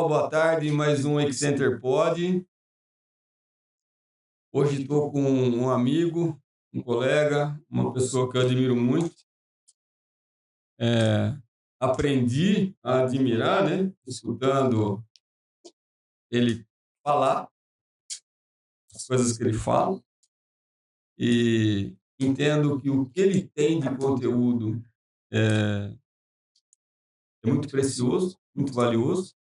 pessoal, boa tarde. Mais um Excenter Pod. Hoje estou com um amigo, um colega, uma pessoa que eu admiro muito. Aprendi a admirar, né? Escutando ele falar, as coisas que ele fala, e entendo que o que ele tem de conteúdo é muito precioso, muito valioso,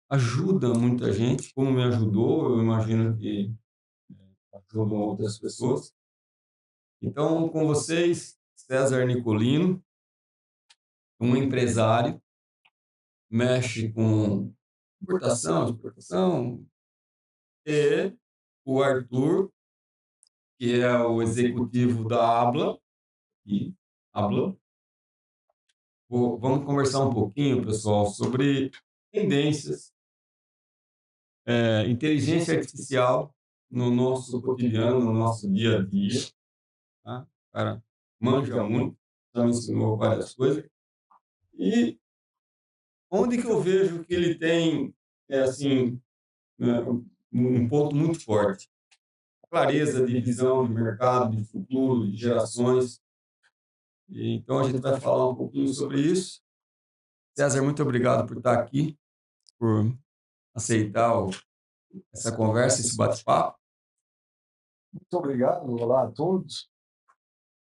ajuda muita gente, como me ajudou, eu imagino que ajudam outras pessoas. Então, com vocês, César Nicolino, um empresário, mexe com importação, exportação, e o Arthur, que é o executivo da Abla, e Abla. Vamos conversar um pouquinho, pessoal, sobre tendências, inteligência artificial no nosso cotidiano, no nosso dia a dia. Tá? O cara manja muito, já me ensinou várias coisas. E onde que eu vejo que ele tem, assim, um ponto muito forte? Clareza de visão de mercado, de futuro, de gerações. E, então, a gente vai falar um pouquinho sobre isso. César, muito obrigado por estar aqui, por aceitar essa conversa, esse bate-papo. Muito obrigado, olá a todos.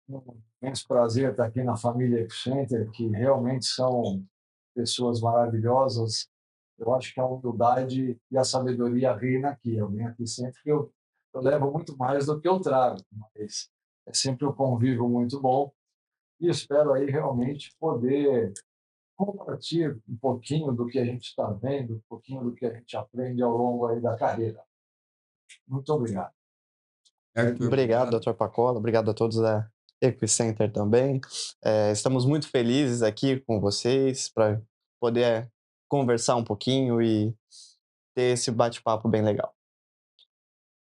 Um imenso prazer estar aqui na família Epicenter, que realmente são pessoas maravilhosas. Eu acho que a humildade e a sabedoria reina aqui. Eu venho aqui sempre que eu levo muito mais do que eu trago, mas é sempre um convívio muito bom e espero aí realmente poder compartilhar um pouquinho do que a gente está vendo, um pouquinho do que a gente aprende ao longo aí da carreira. Muito obrigado. Arthur, Obrigado, Dr. Pacola. Obrigado a todos da Epicenter também. Estamos muito felizes aqui com vocês para poder conversar um pouquinho e ter esse bate-papo bem legal.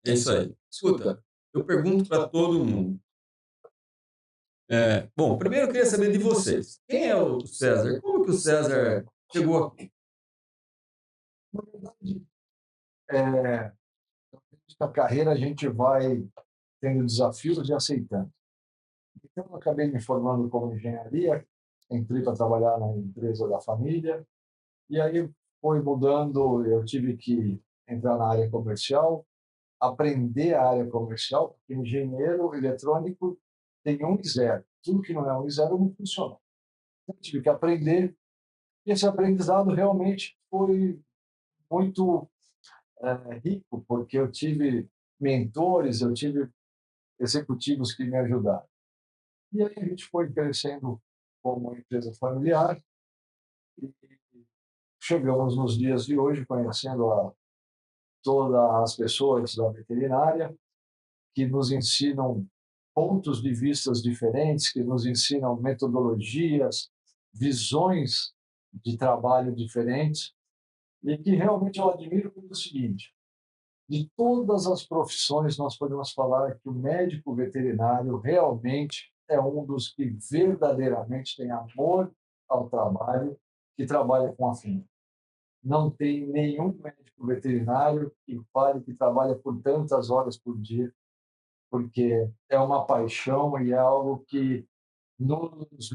É isso aí. Escuta, eu pergunto para todo mundo. Bom, primeiro eu queria saber de vocês. Quem é o César? Como que o César chegou aqui? Na verdade, na carreira a gente vai tendo desafios e aceitando. Então, eu acabei me formando como engenharia, entrei para trabalhar na empresa da família, e aí foi mudando, eu tive que entrar na área comercial, aprender a área comercial, porque engenheiro eletrônico tem 1 e 0. Tudo que não é 1 e 0 não funciona. Então, eu tive que aprender, e esse aprendizado realmente foi muito rico, porque eu tive mentores, eu tive executivos que me ajudaram. E aí a gente foi crescendo como uma empresa familiar e chegamos nos dias de hoje conhecendo todas as pessoas da veterinária que nos ensinam pontos de vistas diferentes, que nos ensinam metodologias, visões de trabalho diferentes e que realmente eu admiro pelo seguinte: de todas as profissões, nós podemos falar que o médico veterinário realmente é um dos que verdadeiramente tem amor ao trabalho, que trabalha com afinco. Não tem nenhum médico veterinário que fale que trabalha por tantas horas por dia, porque é uma paixão e é algo que nos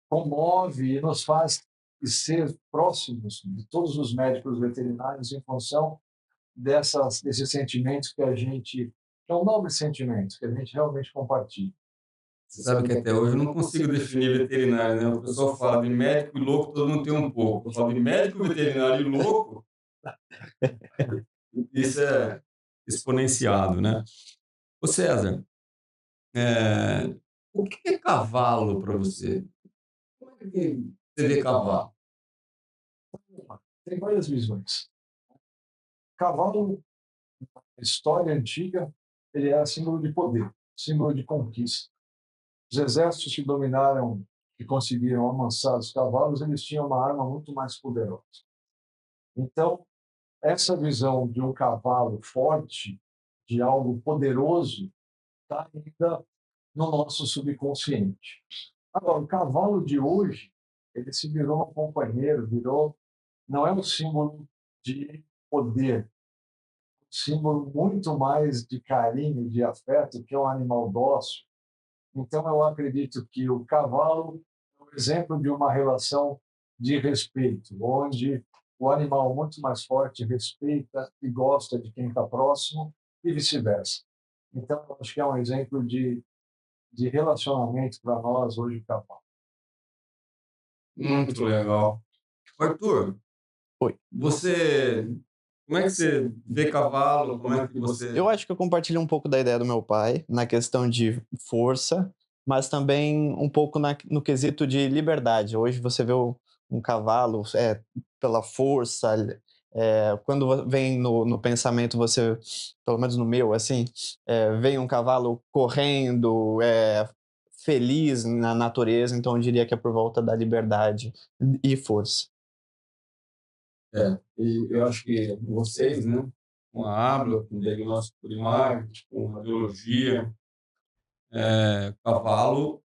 comove e nos faz ser próximos de todos os médicos veterinários em função desses sentimentos que a gente, que é um nobre sentimento, que a gente realmente compartilha. Você sabe que até hoje eu não consigo definir veterinário, né? O pessoal fala de médico e louco, todo mundo tem um pouco. Eu falo de médico, veterinário e louco, isso é exponenciado, né? Ô César, o que é cavalo para você? Como é que você vê cavalo? Tem várias visões. Cavalo, na história antiga, ele era símbolo de poder, símbolo de conquista. Os exércitos que dominaram e conseguiram amansar os cavalos, eles tinham uma arma muito mais poderosa. Então, essa visão de um cavalo forte, de algo poderoso, está ainda no nosso subconsciente. Agora, o cavalo de hoje, ele se virou um companheiro, virou não é um símbolo de poder, é um símbolo muito mais de carinho, de afeto, que é um animal dócil. Então, eu acredito que o cavalo é um exemplo de uma relação de respeito, onde o animal muito mais forte respeita e gosta de quem está próximo e vice-versa. Então, eu acho que é um exemplo de relacionamento para nós hoje, o cavalo. Muito legal. Arthur, Oi. como é que você vê cavalo? Como é que você... Eu acho que eu compartilho um pouco da ideia do meu pai, na questão de força, mas também um pouco no quesito de liberdade. Hoje você vê um cavalo pela força, quando vem no pensamento você, pelo menos no meu, assim, vem um cavalo correndo, feliz na natureza, então eu diria que é por volta da liberdade e força. E eu acho que vocês, né, com a Abra, com o diagnóstico primário, com a biologia, cavalo,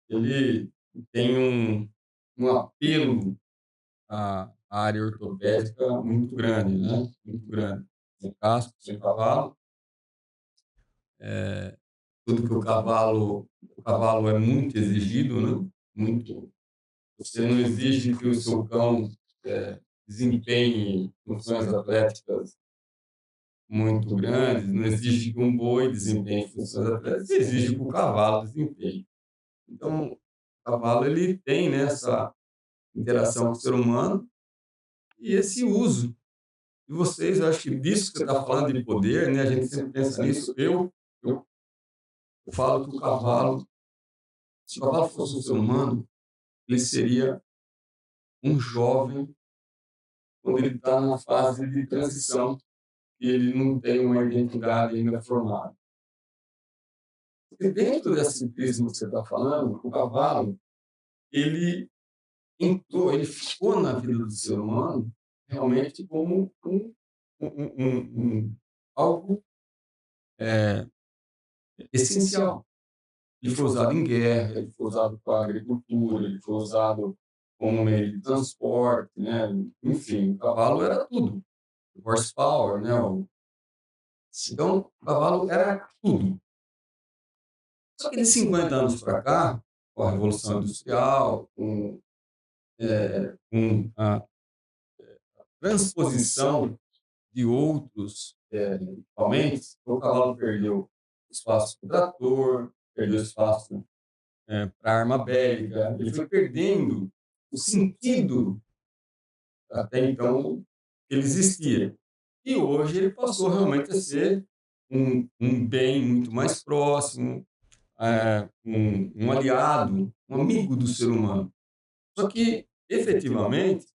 ele tem um apelo à área ortopédica muito grande, né? Muito grande. Sem casco, sem cavalo, tudo que o cavalo é muito exigido, né? Muito. Você não exige que o seu cão desempenhe funções atléticas muito grandes, não exige que um boi desempenhe funções atléticas, exige que o cavalo desempenhe. Então, o cavalo ele tem, né, essa interação com o ser humano e esse uso. E vocês, eu acho que disso que você está falando de poder, né, a gente sempre pensa nisso. Eu falo que o cavalo, se o cavalo fosse um ser humano, ele seria um jovem quando ele está na fase de transição e ele não tem uma identidade ainda formada. E dentro desse simplismo que você está falando, o cavalo, ele entrou, ele ficou na vida do ser humano realmente como algo essencial. Ele foi usado em guerra, ele foi usado para a agricultura, ele foi usado como meio de transporte, né? Enfim, o cavalo era tudo. O horsepower, né? Então, o cavalo era tudo. Só que de 50 anos para cá, com a Revolução Industrial, com a transposição de outros equipamentos, o cavalo perdeu espaço para o trator, perdeu espaço para a arma bélica, ele foi perdendo o sentido até então que ele existia. E hoje ele passou realmente a ser um bem muito mais próximo, um aliado, um amigo do ser humano. Só que, efetivamente,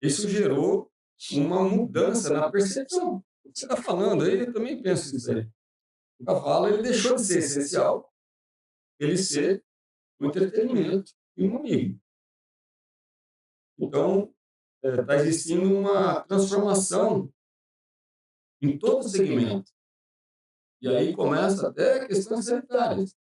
isso gerou uma mudança na percepção. O que você está falando aí, eu também penso isso aí. O cavalo ele deixou de ser essencial, ele ser um entretenimento e um amigo. Então, está existindo uma transformação em todo o segmento. E aí começa até questões sanitárias.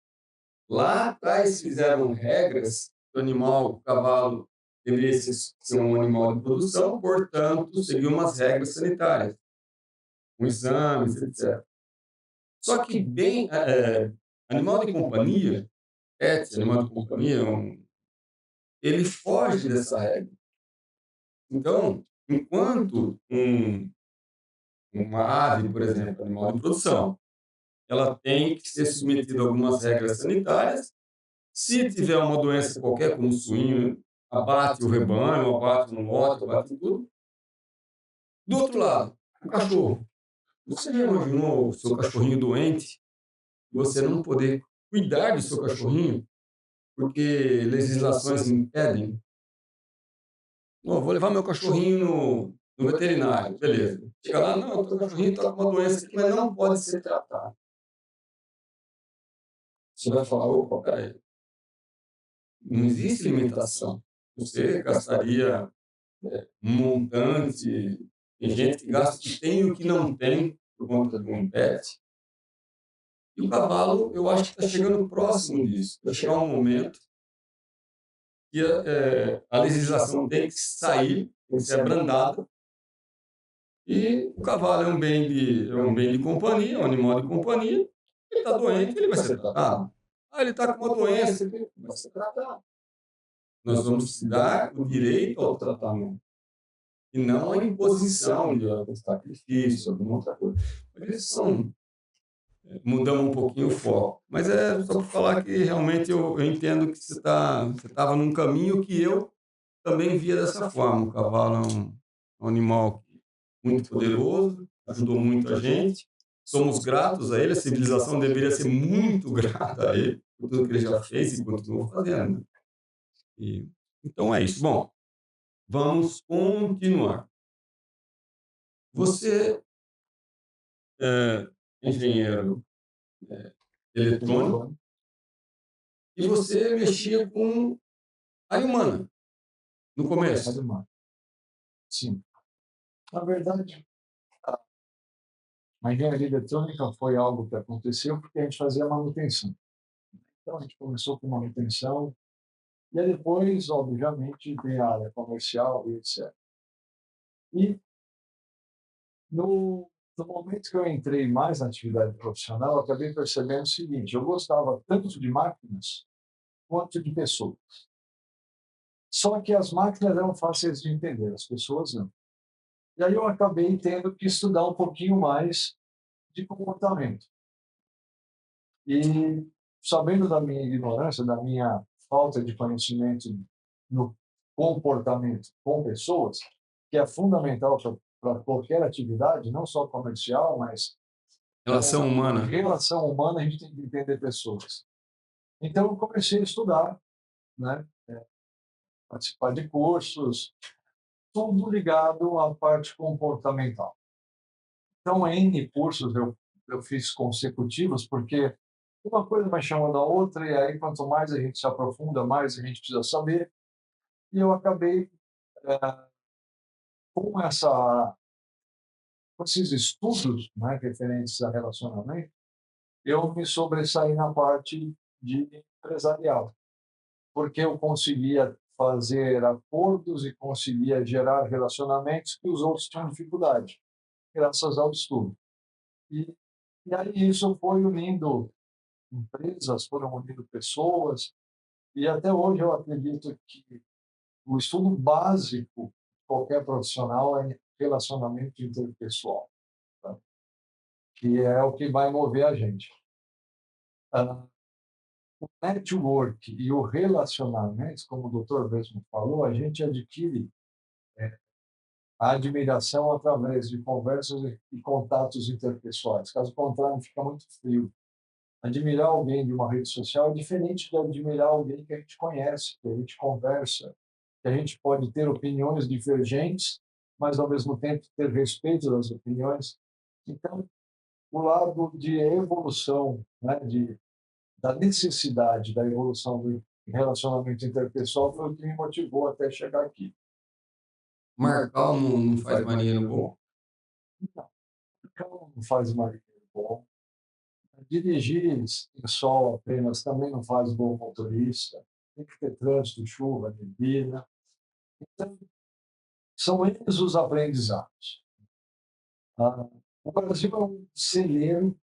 Lá atrás fizeram regras do animal, o cavalo deveria ser um animal de produção, portanto, seguir umas regras sanitárias, com exames, etc. Só que animal de companhia, pet, animal de companhia, ele foge dessa regra. Então, enquanto uma ave, por exemplo, animal de produção, ela tem que ser submetida a algumas regras sanitárias. Se tiver uma doença qualquer, como o suíno, abate o rebanho, abate no lote, abate em tudo. Do outro lado, o cachorro. Você já imaginou o seu cachorrinho doente? Você não poder cuidar do seu cachorrinho porque legislações impedem? Não, vou levar meu cachorrinho no veterinário, beleza. Chega lá, não, o cachorrinho está com uma doença aqui, mas não pode ser tratado. Você vai falar, opa, peraí. Não existe limitação. Você gastaria um montante, tem gente que gasta o que tem e o que não tem por conta de um pet. E o cavalo, eu acho que está chegando próximo disso. Vai chegar um momento que a legislação tem que sair tem que ser abrandada. E o cavalo é um bem de companhia, é um animal de companhia. Ele está doente, ele vai ser tratado. Ele está com uma doença, ele vai ser tratado. Nós vamos dar o direito ao tratamento. E não a imposição de sacrifício, alguma outra coisa. Mas eles são... Mudamos um pouquinho o foco. Mas é só para falar que realmente eu entendo que você estava num caminho que eu também via dessa forma. O cavalo é um animal muito poderoso, ajudou muito a gente. Somos gratos a ele, a civilização deveria ser muito grata a ele por tudo que ele já fez e continua fazendo. Então é isso. Bom, vamos continuar. Você é engenheiro eletrônico e você mexia com área humana no começo. Sim. Na verdade, a engenharia eletrônica foi algo que aconteceu porque a gente fazia manutenção. Então, a gente começou com manutenção e aí depois, obviamente, tem a área comercial e etc. E no momento que eu entrei mais na atividade profissional, eu acabei percebendo o seguinte: eu gostava tanto de máquinas quanto de pessoas. Só que as máquinas eram fáceis de entender, as pessoas não. E aí eu acabei tendo que estudar um pouquinho mais de comportamento. E sabendo da minha ignorância, da minha falta de conhecimento no comportamento com pessoas, que é fundamental para qualquer atividade, não só comercial, mas Relação humana. Relação humana, a gente tem que entender pessoas. Então eu comecei a estudar, né, participar de cursos, tudo ligado à parte comportamental. Então, N cursos eu fiz consecutivos, porque uma coisa vai chamando a outra, e aí quanto mais a gente se aprofunda, mais a gente precisa saber. E eu acabei, com com esses estudos, né, referentes a relacionamento, eu me sobressaí na parte de empresarial, porque eu conseguia fazer acordos e conseguia gerar relacionamentos que os outros tinham dificuldade, graças ao estudo. E, e aí isso foi unindo empresas, foram unindo pessoas, e até hoje eu acredito que o estudo básico de qualquer profissional é relacionamento interpessoal, tá? Que é o que vai mover a gente. O network e o relacionamento, como o doutor mesmo falou, a gente adquire a admiração através de conversas e contatos interpessoais. Caso contrário, fica muito frio. Admirar alguém de uma rede social é diferente de admirar alguém que a gente conhece, que a gente conversa, que a gente pode ter opiniões divergentes, mas ao mesmo tempo ter respeito das opiniões. Então, o lado de evolução, né, da necessidade da evolução do relacionamento interpessoal foi o que me motivou até chegar aqui. Marcar não faz marinheiro bom. Não, não faz marinheiro bom. Dirigir em sol apenas também não faz bom motorista. Tem que ter trânsito, chuva, neblina. Então, são eles os aprendizados. O Brasil é um celeiro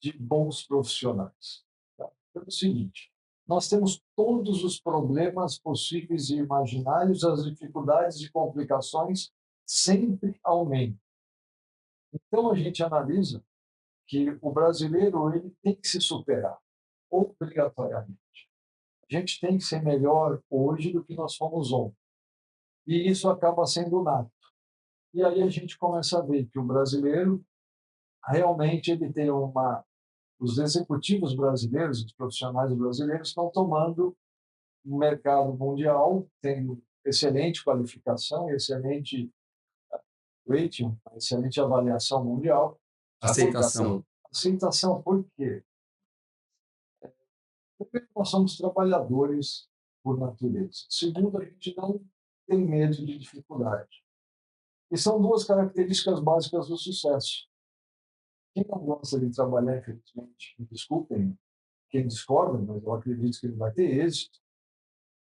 de bons profissionais. Tá? É o seguinte: nós temos todos os problemas possíveis e imaginários, as dificuldades e complicações sempre aumentam. Então, a gente analisa que o brasileiro ele tem que se superar, obrigatoriamente. A gente tem que ser melhor hoje do que nós fomos ontem. E isso acaba sendo nato. E aí a gente começa a ver que o brasileiro realmente ele tem os executivos brasileiros, os profissionais brasileiros estão tomando um mercado mundial, tendo excelente qualificação, excelente rating, excelente avaliação mundial. Aceitação. Aceitação por quê? Primeiro, nós somos trabalhadores por natureza. Segundo, a gente não tem medo de dificuldade. E são duas características básicas do sucesso. Quem não gosta de trabalhar, infelizmente, me desculpem quem discorda, mas eu acredito que ele vai ter êxito.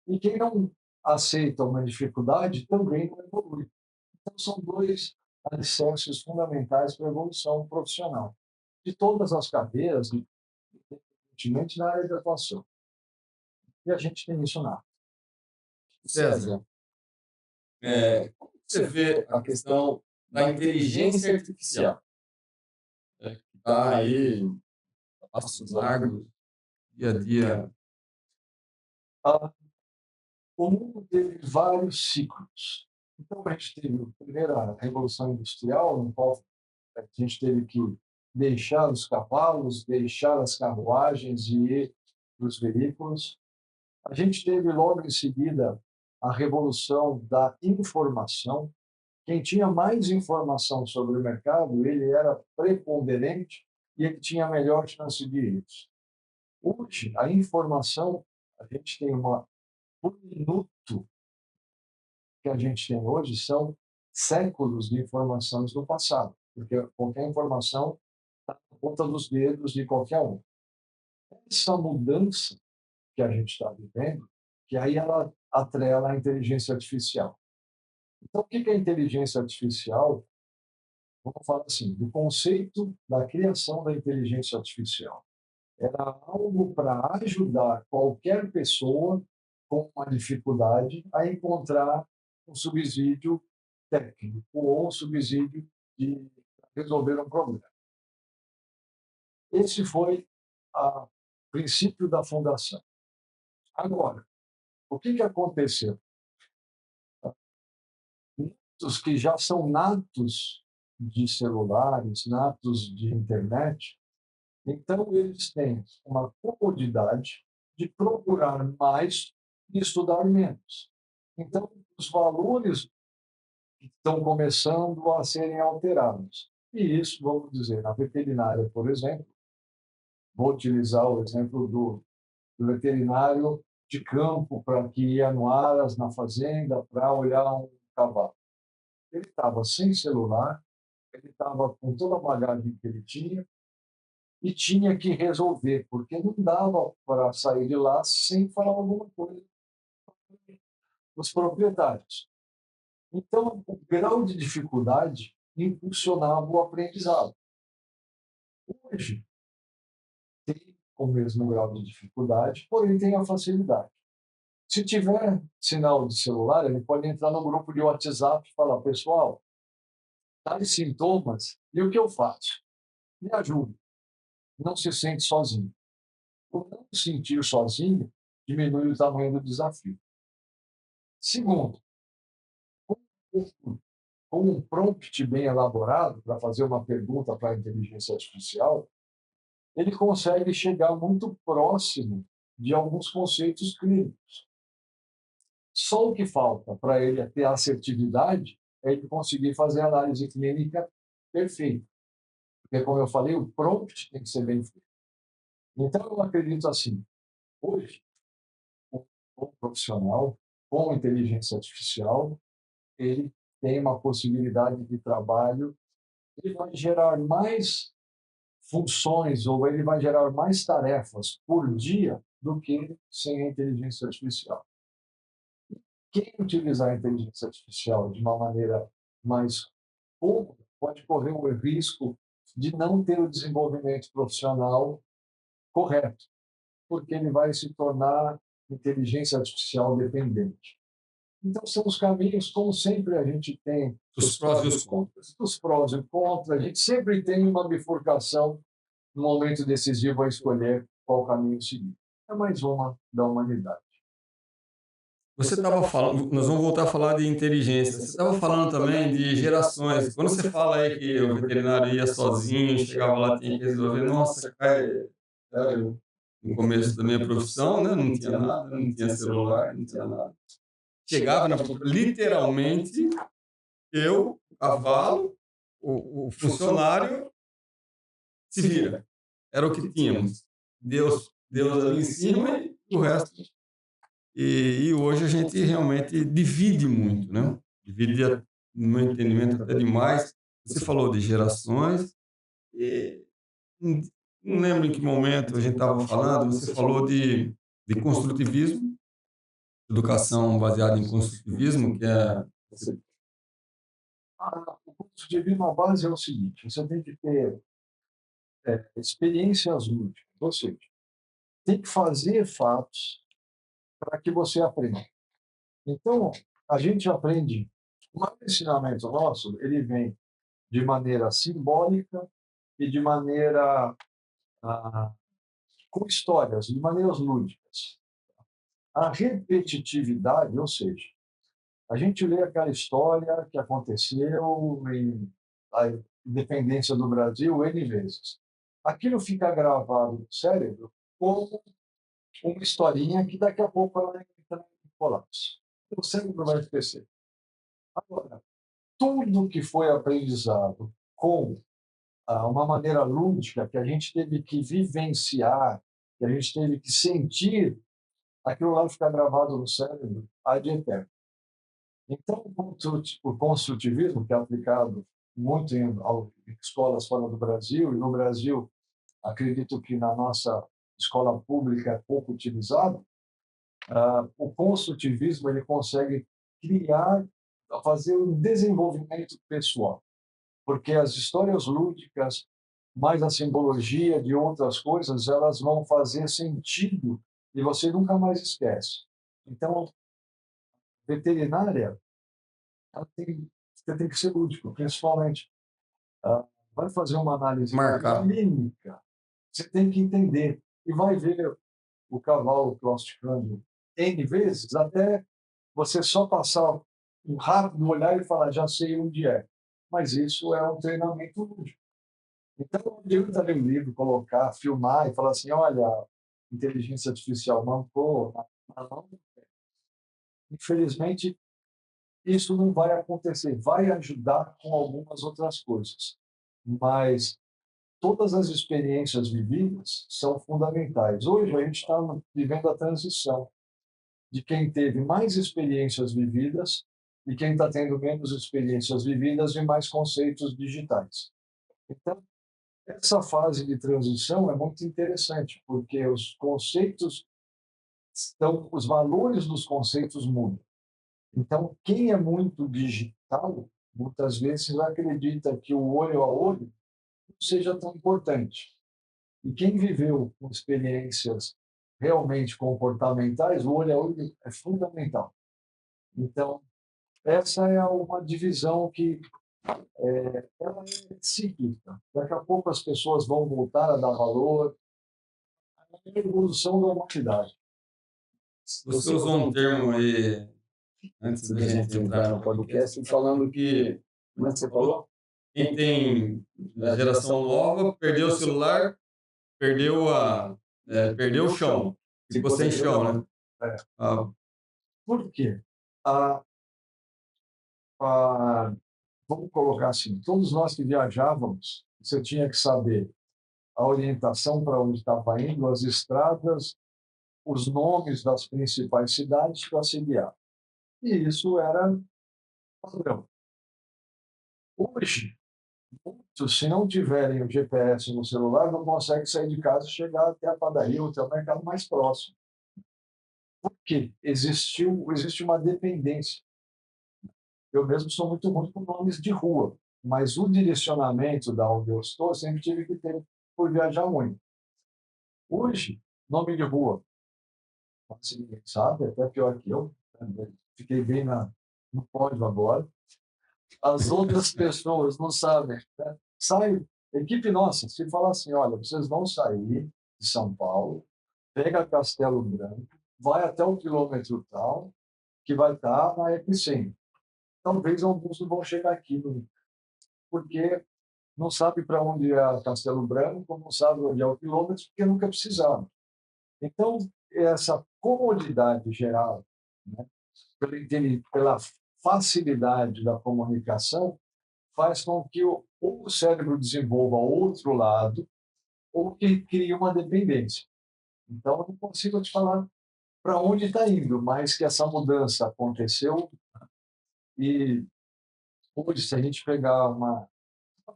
E quem não aceita uma dificuldade também não evolui. Então, são dois alicerces fundamentais para a evolução profissional de todas as carreiras, independentemente da área de atuação. E a gente tem isso na César, como você vê a questão da inteligência artificial, que está aí a passos largos, dia a dia? Ah, o mundo teve vários ciclos. Então, a gente teve a primeira Revolução Industrial, no qual a gente teve que deixar os cavalos, deixar as carruagens e ir para os veículos. A gente teve logo em seguida a Revolução da Informação. Quem tinha mais informação sobre o mercado, ele era preponderante e ele tinha melhor chance de êxito. Hoje, a informação, a gente tem por minuto que a gente tem hoje são séculos de informações do passado, porque qualquer informação está na ponta dos dedos de qualquer um. Essa mudança que a gente está vivendo, que aí ela atrela a inteligência artificial. Então, o que é inteligência artificial? Vamos falar assim, do conceito da criação da inteligência artificial. Era algo para ajudar qualquer pessoa com uma dificuldade a encontrar um subsídio técnico ou um subsídio de resolver um problema. Esse foi o princípio da fundação. Agora, o que aconteceu? Muitos que já são natos de celulares, natos de internet, então eles têm uma comodidade de procurar mais e estudar menos. Então, os valores estão começando a serem alterados. E isso, vamos dizer, na veterinária, por exemplo, vou utilizar o exemplo do veterinário de campo para que ia no Aras, na fazenda, para olhar um cavalo. Ele estava sem celular, ele estava com toda a bagagem que ele tinha e tinha que resolver, porque não dava para sair de lá sem falar alguma coisa com os proprietários. Então, o grau de dificuldade impulsionava o aprendizado. Hoje, tem o mesmo grau de dificuldade, porém tem a facilidade. Se tiver sinal de celular, ele pode entrar no grupo de WhatsApp e falar: pessoal, tais sintomas, e o que eu faço? Me ajude. Não se sente sozinho. Por não se sentir sozinho, diminui o tamanho do desafio. Segundo, com um prompt bem elaborado para fazer uma pergunta para a inteligência artificial, ele consegue chegar muito próximo de alguns conceitos clínicos. Só o que falta para ele ter assertividade é ele conseguir fazer a análise clínica perfeita. Porque, como eu falei, o prompt tem que ser bem feito. Então, eu acredito assim, hoje, o profissional com inteligência artificial, ele tem uma possibilidade de trabalho, ele vai gerar mais funções ou ele vai gerar mais tarefas por dia do que sem a inteligência artificial. Quem utilizar a inteligência artificial de uma maneira mais cômoda pode correr o risco de não ter o desenvolvimento profissional correto, porque ele vai se tornar inteligência artificial dependente. Então, são os caminhos, como sempre a gente tem Os prós e os contras. os prós e os contras, a gente sempre tem uma bifurcação no momento decisivo a escolher qual caminho seguir. É mais uma da humanidade. Você estava falando, nós vamos voltar a falar de inteligência. Você estava falando também de gerações. Quando você fala aí que o veterinário ia sozinho, chegava lá, tinha que resolver, nossa, cara, no começo da minha profissão, né, não tinha nada, não tinha celular, não tinha nada. Chegava, literalmente, eu, o cavalo, o funcionário, se vira. Era o que tínhamos. Deus ali em cima e o resto. E hoje a gente realmente divide muito, né? Divide, no meu entendimento, até demais. Você falou de gerações, e não lembro em que momento a gente estava falando, você falou de construtivismo, educação baseada em construtivismo, que é você O construtivismo, a base é o seguinte: você tem que ter experiências lúdicas, ou seja, tem que fazer fatos para que você aprenda. Então, a gente aprende, o maior ensinamento nosso, ele vem de maneira simbólica e de maneira com histórias, de maneiras lúdicas. A repetitividade, ou seja, a gente lê aquela história que aconteceu em a independência do Brasil N vezes. Aquilo fica gravado no cérebro como uma historinha que daqui a pouco ela entra em colapso. O cérebro vai esquecer. Agora, tudo que foi aprendizado com uma maneira lúdica, que a gente teve que vivenciar, que a gente teve que sentir, aquilo lá fica gravado no cérebro ad eterno. Então, o construtivismo, que é aplicado muito em escolas fora do Brasil, e no Brasil, acredito que na nossa escola pública é pouco utilizado, o construtivismo ele consegue criar, fazer um desenvolvimento pessoal, porque as histórias lúdicas, mais a simbologia de outras coisas, elas vão fazer sentido e você nunca mais esquece. Então, veterinária, você tem que ser lúdico, principalmente. Vai fazer uma análise Marcar. clínica, você tem que entender e vai ver o cavalo prosticando N vezes, até você só passar um rápido olhar e falar, já sei onde é. Mas isso é um treinamento lúdico. Então, não adianta ler um livro, colocar, filmar e falar assim, olha, inteligência artificial mancou. Não. Infelizmente, isso não vai acontecer. Vai ajudar com algumas outras coisas. Mas todas as experiências vividas são fundamentais. Hoje, a gente está vivendo a transição de quem teve mais experiências vividas e quem está tendo menos experiências vividas e mais conceitos digitais. Então, essa fase de transição é muito interessante, porque os conceitos os valores dos conceitos mudam. Então, quem é muito digital, muitas vezes acredita que o olho a olho não seja tão importante. E quem viveu com experiências realmente comportamentais, o olho a olho é fundamental. Então, essa é uma divisão que ela é cíclica. Daqui a pouco as pessoas vão voltar a dar valor à evolução da humanidade. Você usou um termo aí, antes da gente entrar no podcast, falando que, como é que você falou? Quem tem a geração nova perdeu o celular, perdeu o chão, ficou sem chão, né? É. Ah, Por quê? Vamos colocar assim, todos nós que viajávamos, você tinha que saber a orientação para onde estava indo, as estradas, os nomes das principais cidades para se guiar. E isso era padrão. Hoje, muitos, se não tiverem o GPS no celular, não conseguem sair de casa e chegar até a padaria ou até o mercado mais próximo. Por quê? Existe uma dependência. Eu mesmo sou muito ruim com nomes de rua, mas o direcionamento da onde eu estou, eu sempre tive que ter por viajar muito. Hoje, nome de rua, quase ninguém sabe, até pior que eu. Fiquei bem no pódio agora. As outras pessoas não sabem. Né? Sai, equipe nossa, se falar assim, olha, vocês vão sair de São Paulo, pega Castelo Branco, vai até o quilômetro tal, que vai estar na Epicentro. Talvez alguns não vão chegar aqui, porque não sabe para onde é Castelo Branco, não sabe onde é o quilômetro, porque nunca precisaram. Então, essa comodidade geral, né, pela facilidade da comunicação, faz com que ou o cérebro desenvolva outro lado, ou que crie uma dependência. Então, eu não consigo te falar para onde está indo, mas que essa mudança aconteceu. E hoje, se a gente pegar uma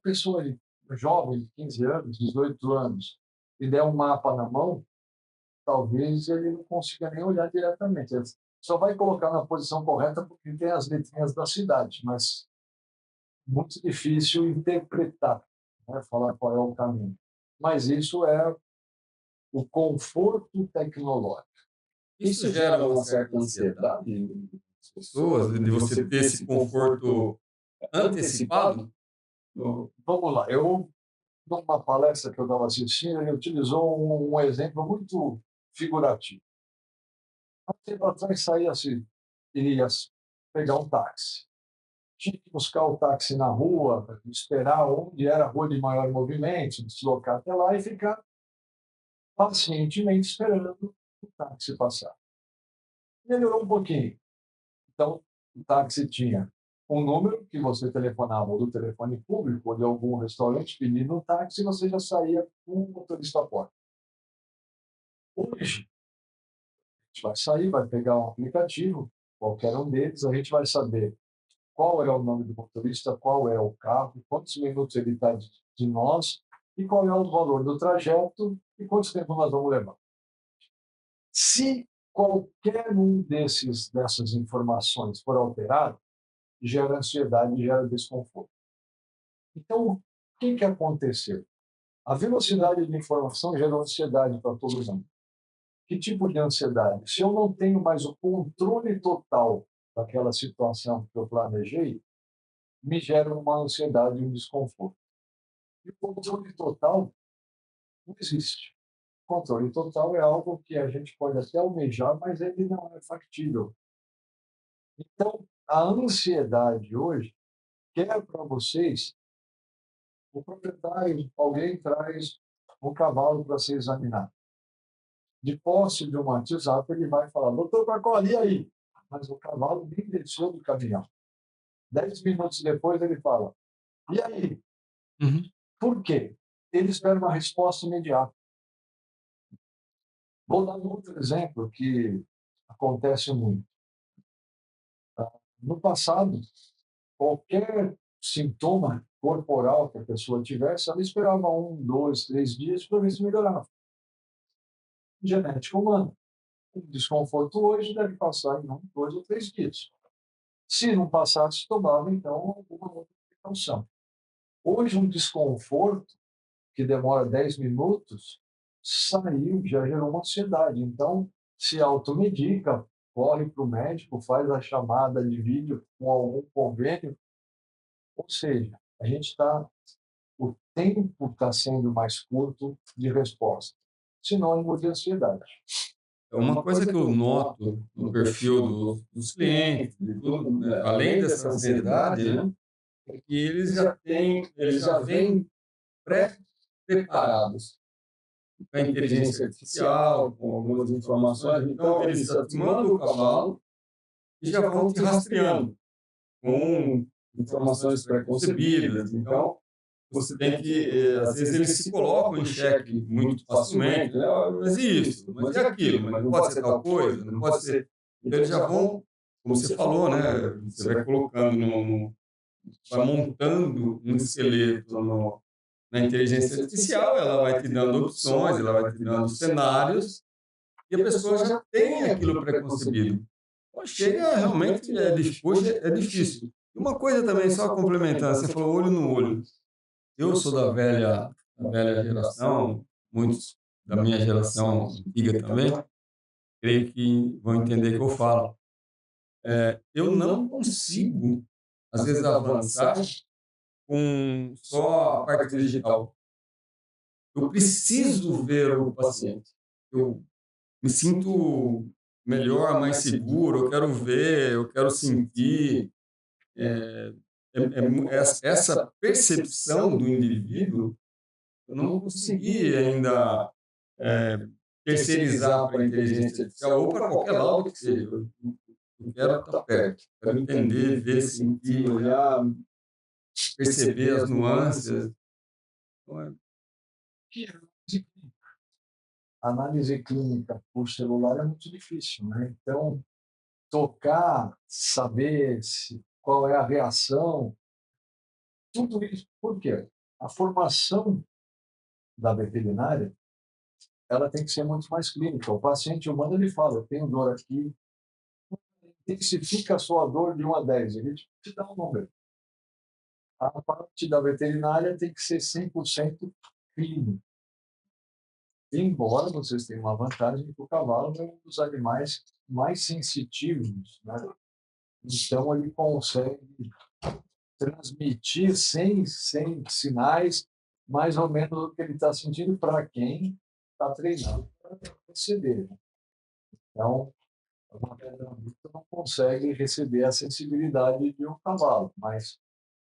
pessoa jovem, de 15 anos, 18 anos, e der um mapa na mão, talvez ele não consiga nem olhar diretamente. Ele só vai colocar na posição correta porque tem as letrinhas da cidade, mas muito difícil interpretar, né? Falar qual é o caminho. Mas isso é o conforto tecnológico. Isso gera uma certa ansiedade nas pessoas, de você ter esse conforto antecipado? Vamos lá, numa palestra que eu estava assistindo, ele utilizou um exemplo muito figurativo. Há um tempo atrás saía-se, iria pegar um táxi. Tinha que buscar o táxi na rua, esperar onde era a rua de maior movimento, deslocar até lá e ficar pacientemente esperando o táxi passar. Melhorou um pouquinho. Então, o táxi tinha um número que você telefonava ou do telefone público ou de algum restaurante pedindo um táxi, você já saía com o motorista à porta. Hoje, a gente vai sair, vai pegar um aplicativo, qualquer um deles, a gente vai saber qual é o nome do motorista, qual é o carro, quantos minutos ele está de nós e qual é o valor do trajeto e quanto tempo nós vamos levar. Se qualquer um dessas informações for alterado, gera ansiedade, gera desconforto. Então, o que aconteceu? A velocidade de informação gerou ansiedade para todos nós. Que tipo de ansiedade? Se eu não tenho mais o controle total daquela situação que eu planejei, me gera uma ansiedade e um desconforto. E o controle total não existe. O controle total é algo que a gente pode até almejar, mas ele não é factível. Então, a ansiedade hoje quer para vocês o proprietário, alguém traz um cavalo para ser examinado. De posse de um WhatsApp, ele vai falar, doutor Marcoli, e aí? Mas o cavalo nem desceu do caminhão. 10 minutos depois ele fala, e aí? Uhum. Por quê? Ele espera uma resposta imediata. Vou dar um outro exemplo que acontece muito. No passado, qualquer sintoma corporal que a pessoa tivesse, ela esperava 1, 2, 3 dias para ver se melhorava. Genética humana. O desconforto hoje deve passar em 1, 2 ou 3 dias. Se não passasse, tomava, então, alguma outra precaução. Hoje, um desconforto que demora 10 minutos, saiu, já gerou uma ansiedade. Então, se automedica, corre para o médico, faz a chamada de vídeo com algum convênio. Ou seja, o tempo está sendo mais curto de resposta, sinônimo de ansiedade. É uma coisa que eu noto no perfil dos clientes, de tudo, né, além dessa ansiedade, né, é que eles já vêm pré-preparados com a inteligência artificial, com algumas informações. Então, eles já te mandam o cavalo e já vão te rastreando com informações pré-concebidas. Então, você tem que, às vezes, eles se colocam em xeque muito facilmente, né? Mas isso, mas e aquilo, mas não pode ser tal coisa, não pode ser. Então, eles já vão, como você falou, né? Você vai colocando, vai montando um esqueleto na inteligência artificial, ela vai te dando opções, ela vai te dando cenários, e a pessoa já tem aquilo pré-concebido. Então, chega realmente, hoje é difícil. E uma coisa também, só complementando, você falou olho no olho. Eu sou da velha geração, muitos da minha geração antiga também, creio que vão entender o que eu falo. Eu não consigo, às vezes, avançar com só a parte digital. Eu preciso ver o paciente. Eu me sinto melhor, mais seguro, eu quero ver, eu quero sentir. Essa percepção do indivíduo, eu não consegui ainda terceirizar para a inteligência artificial ou para qualquer laudo que seja. Eu quero estar perto, quero entender, ver, sentir, olhar, perceber as nuances. Então, A análise clínica por celular é muito difícil, né? Então, tocar, saber qual é a reação, tudo isso. Por quê? A formação da veterinária, ela tem que ser muito mais clínica. O paciente humano, ele fala, eu tenho dor aqui, intensifica a sua dor de 1 a 10, ele te dá um número. A parte da veterinária tem que ser 100% clínico. Embora vocês tenham uma vantagem que o cavalo é um dos animais mais sensitivos, né? Então ele consegue transmitir sem sinais mais ou menos o que ele está sentindo para quem está treinado para receber. Então, uma pedra bruta não consegue receber a sensibilidade de um cavalo, mas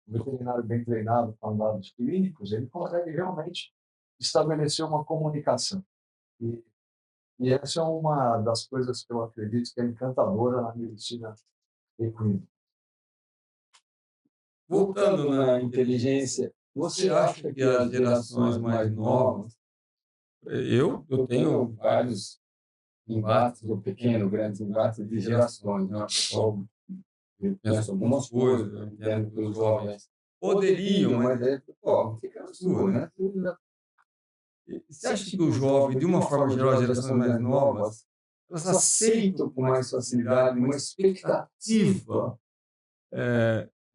o veterinário bem treinado com dados clínicos, ele consegue realmente estabelecer uma comunicação. E, e essa é uma das coisas que eu acredito que é encantadora na medicina equina. Voltando na inteligência, você acha que as gerações mais novas, eu tenho vários embates, ou pequeno, grandes embates de gerações, né? Eu penso algumas coisas, eu entendo que os jovens poderiam, mas pô, fica na sua, né? Você acha que o jovem, de uma forma geral, as gerações mais novas, elas aceitam com mais facilidade uma expectativa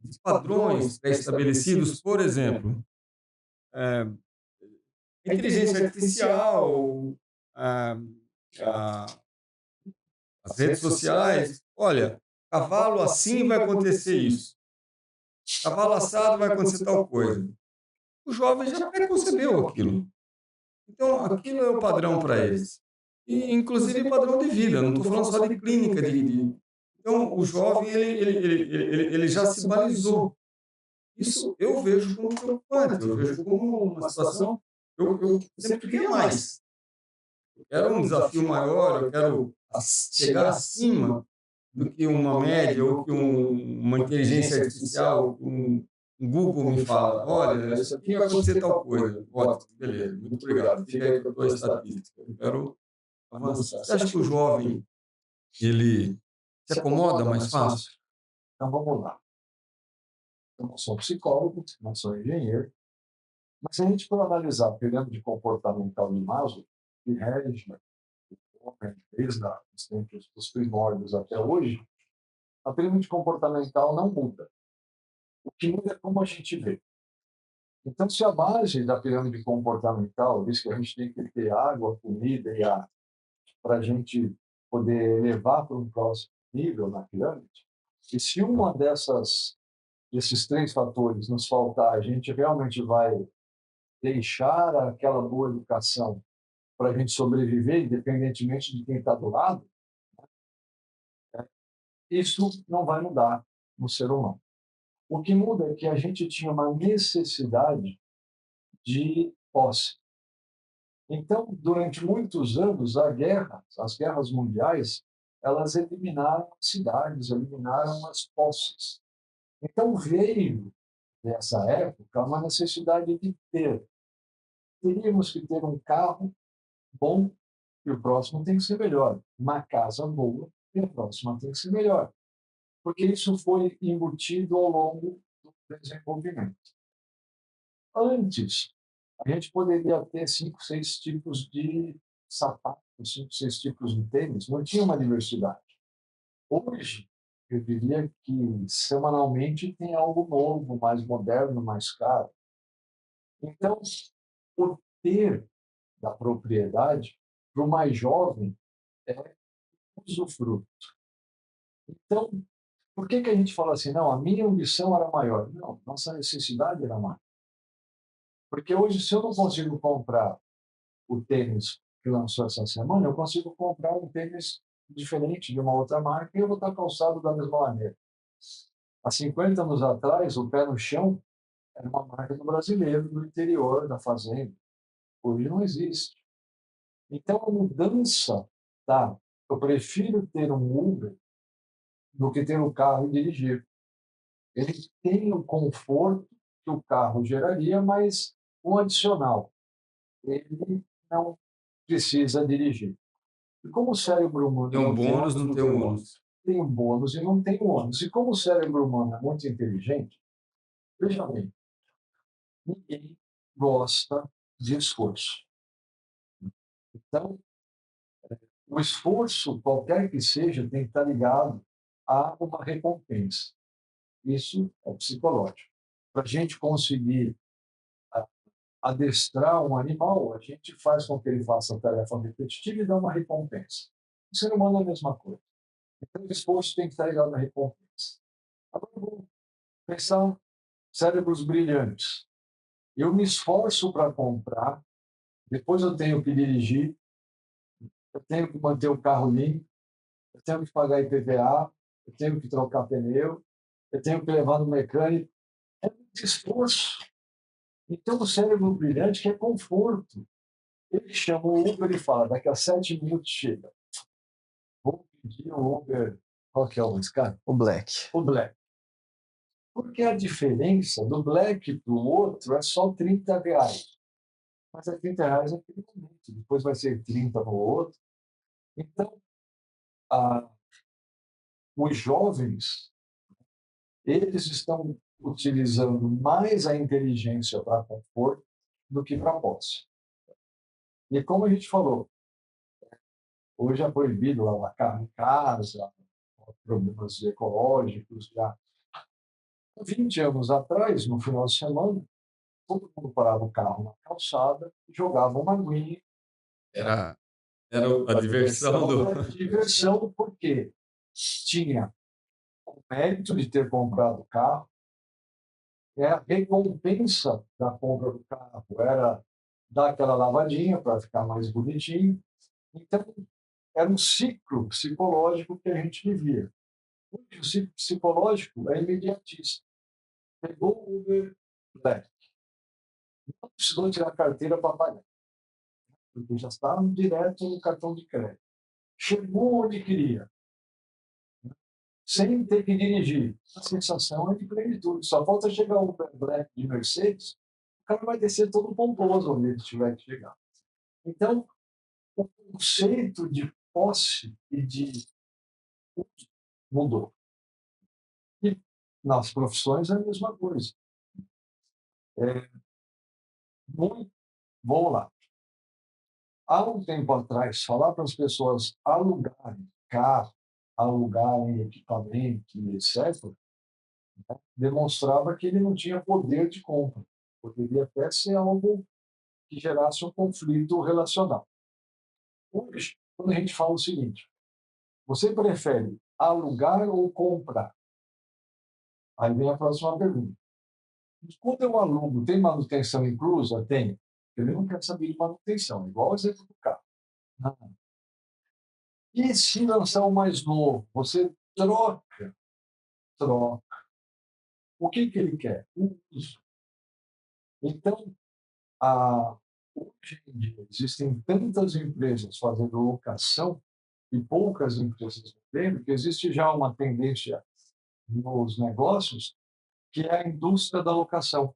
de padrões pré-estabelecidos? Por exemplo, a inteligência artificial, a, a, as redes sociais. Olha, cavalo assim vai acontecer isso, cavalo assado vai acontecer tal coisa. O jovem já pré-concebeu aquilo. Então, aquilo é o padrão para eles. E, inclusive, padrão de vida. Não estou falando só de clínica. Então, o jovem, ele já se balizou. Isso eu vejo como preocupante. Eu vejo como uma situação... Eu sempre queria mais. Eu quero um desafio maior, eu quero chegar acima do que uma média ou que uma inteligência artificial, um Google me fala, olha, isso aqui vai acontecer tal coisa. Ótimo, beleza, muito obrigado. Fica aí com a tua estatística. Eu quero avançar. Você acha que o jovem, ele se acomoda mais fácil? Então, vamos lá. Eu não sou psicólogo, não sou engenheiro, mas se a gente for analisar a pirâmide comportamental de Maslow, que rege o homem desde os tempos dos primórdios até hoje, a pirâmide comportamental não muda. O que muda é como a gente vê. Então, se a base da pirâmide comportamental diz que a gente tem que ter água, comida e ar para a gente poder elevar para um próximo nível na pirâmide, e se uma desses três fatores nos faltar, a gente realmente vai deixar aquela boa educação para a gente sobreviver, independentemente de quem está do lado, isso não vai mudar no ser humano. O que muda é que a gente tinha uma necessidade de posse. Então, durante muitos anos, as guerras mundiais, elas eliminaram as cidades, eliminaram as posses. Então, veio dessa época uma necessidade de ter. Teríamos que ter um carro bom e o próximo tem que ser melhor. Uma casa boa e a próxima tem que ser melhor. Porque isso foi embutido ao longo do desenvolvimento. Antes, a gente poderia ter 5, 6 tipos de sapatos, 5, 6 tipos de tênis, não tinha uma diversidade. Hoje, eu diria que semanalmente tem algo novo, mais moderno, mais caro. Então, o ter da propriedade, para o mais jovem, é usufruto. Então, por que a gente fala assim, não, a minha ambição era maior? Não, nossa necessidade era maior. Porque hoje, se eu não consigo comprar o tênis que lançou essa semana, eu consigo comprar um tênis diferente de uma outra marca e eu vou estar calçado da mesma maneira. Há 50 anos atrás, o pé no chão era uma marca do brasileiro, do interior, da fazenda. Hoje não existe. Então, a mudança, tá? Eu prefiro ter um Uber do que ter um carro e dirigir. Ele tem o conforto que o carro geraria, mas um adicional. Ele não precisa dirigir. E como o cérebro humano Tem um bônus, não tem um ônus. tem um bônus e não tem um ônus. E como o cérebro humano é muito inteligente, veja bem, ninguém gosta de esforço. Então, o esforço, qualquer que seja, tem que estar ligado a uma recompensa. Isso é psicológico. para a gente conseguir adestrar um animal, a gente faz com que ele faça a tarefa repetitiva e dá uma recompensa. O ser humano é a mesma coisa. Então, o esforço tem que estar ligado na recompensa. Agora, vamos pensar cérebros brilhantes. Eu me esforço para comprar, depois eu tenho que dirigir, eu tenho que manter o carro limpo, eu tenho que pagar IPVA, eu tenho que trocar pneu, eu tenho que levar no mecânico. É muito esforço. Então, o cérebro brilhante quer conforto. Ele chama o Uber e fala, daqui a 7 minutos chega. Vou pedir o Uber, qual que é o Sky? O Black. O Black. Porque a diferença do Black para o outro é só R$ 30. Mas é R$ 30 naquele momento, depois vai ser 30 no outro. Então, os jovens, eles estão utilizando mais a inteligência para conforto do que para posse. E como a gente falou, hoje é proibido lavar carro em casa, problemas ecológicos. Já. 20 anos atrás, no final de semana, todo mundo parava o carro na calçada e jogava uma aguinha. Era a diversão Diversão porque tinha o mérito de ter comprado o carro, a recompensa da compra do carro era dar aquela lavadinha para ficar mais bonitinho. Então, era um ciclo psicológico que a gente vivia. Hoje, o ciclo psicológico é imediatista. Pegou o Uber Black, não precisou tirar a carteira para pagar, porque já estava direto no cartão de crédito. Chegou onde queria, sem ter que dirigir. A sensação é de plenitude. Só falta chegar o Uber Black de Mercedes, o cara vai descer todo pomposo onde ele tiver que chegar. Então, o conceito de posse e de uso mudou. E nas profissões é a mesma coisa. Muito, vamos lá. Há um tempo atrás, falar para as pessoas alugarem carro, alugarem equipamento, etc., demonstrava que ele não tinha poder de compra. Poderia até ser algo que gerasse um conflito relacional. Hoje, quando a gente fala o seguinte, você prefere alugar ou comprar? Aí vem a próxima pergunta. Quando eu alugo, tem manutenção inclusa? Tem. Ele não quer saber de manutenção, igual o exemplo do carro. Não. E se lançar o mais novo, você troca. O que ele quer? O uso. Então, hoje em dia, existem tantas empresas fazendo locação e poucas empresas vendendo, que existe já uma tendência nos negócios, que é a indústria da locação.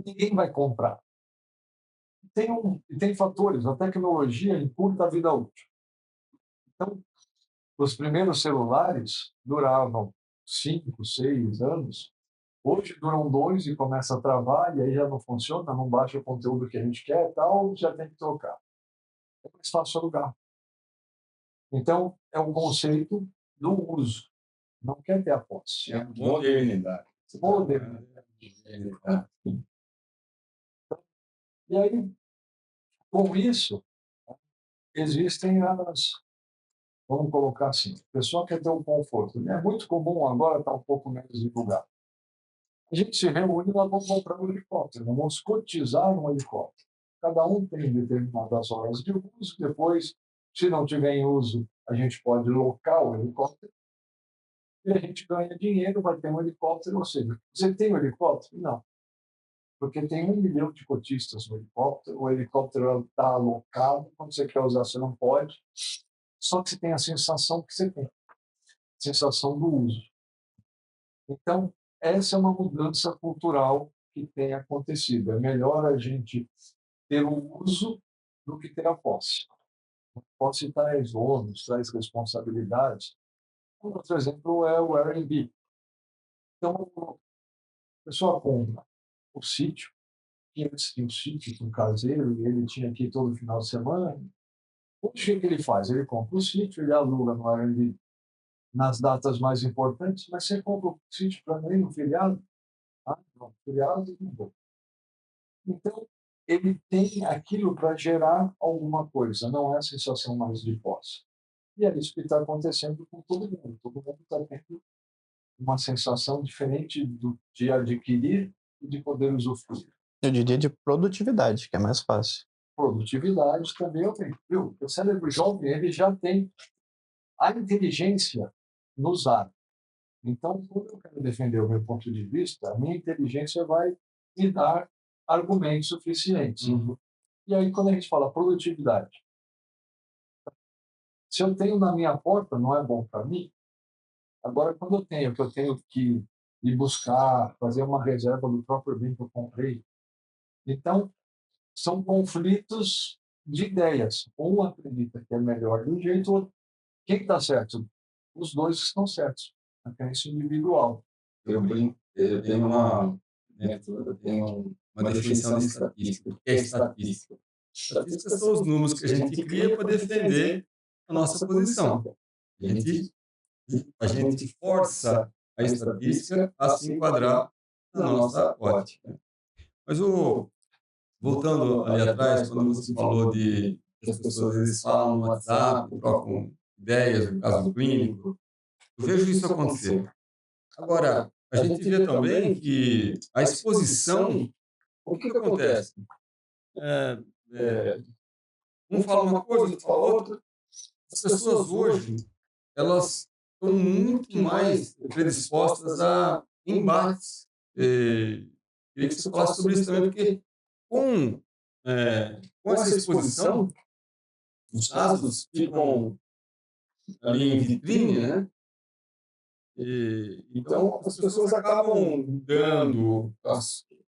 Ninguém vai comprar. Tem fatores, a tecnologia encurta a vida útil. Então, os primeiros celulares duravam 5, 6 anos. Hoje duram 2 e começa a travar, e aí já não funciona, não baixa o conteúdo que a gente quer e tal, já tem que trocar. É mais fácil alugar. Então, é um conceito do uso. Não quer ter a posse. É modernidade. Modernidade. E aí, com isso, existem vamos colocar assim, a pessoa quer ter um conforto. É muito comum agora, está um pouco menos divulgado. A gente se reúne e nós vamos comprar um helicóptero, vamos cotizar um helicóptero. Cada um tem determinadas horas de uso, depois, se não tiver em uso, a gente pode locar o helicóptero e a gente ganha dinheiro, vai ter um helicóptero. Ou seja, você tem um helicóptero? Não. Porque tem 1 milhão de cotistas no helicóptero, o helicóptero está alocado, quando você quer usar, você não pode. Só que você tem a sensação que você tem, a sensação do uso. Então, essa é uma mudança cultural que tem acontecido. É melhor a gente ter o uso do que ter a posse. A posse traz ônus, traz responsabilidades. Outro exemplo é o Airbnb. Então, a pessoa compra o sítio, que antes tinha um sítio com caseiro, e ele tinha aqui todo final de semana. O que ele faz? Ele compra o sítio, ele aluga no Airbnb nas datas mais importantes, mas você compra o sítio para ir no feriado, Ah, não, feriado não vou. Então, ele tem aquilo para gerar alguma coisa, não é a sensação mais de posse. E é isso que está acontecendo com todo mundo. Todo mundo está tendo uma sensação diferente de adquirir e de poder usufruir. Eu diria de produtividade, que é mais fácil. Produtividade também viu? O cérebro jovem ele já tem a inteligência nos ar. Então, quando eu quero defender o meu ponto de vista, a minha inteligência vai me dar argumentos suficientes. E aí, quando a gente fala produtividade, se eu tenho na minha porta, não é bom para mim. Agora, quando eu tenho, que eu tenho que ir buscar, fazer uma reserva do próprio bem que eu comprei. Então, são conflitos de ideias. Um acredita que é melhor de um jeito, o outro. Quem está certo? Os dois estão certos. A crença individual. Eu tenho uma método, eu tenho uma definição de estatística. O que é estatística? Estatística são os números que a gente cria para defender a nossa posição. A gente força a estatística a se enquadrar na nossa ótica. Mas voltando ali atrás, quando você falou de que as pessoas às vezes falam no WhatsApp, trocam ideias no caso clínico, eu vejo isso acontecer. Agora, a gente vê também que a exposição, o que acontece? É, um fala uma coisa, outro fala outra. As pessoas hoje, elas estão muito mais predispostas a embates. Queria que você falasse sobre isso também, porque com essa exposição, os dados ficam ali em vitrine, né? Então, as pessoas acabam dando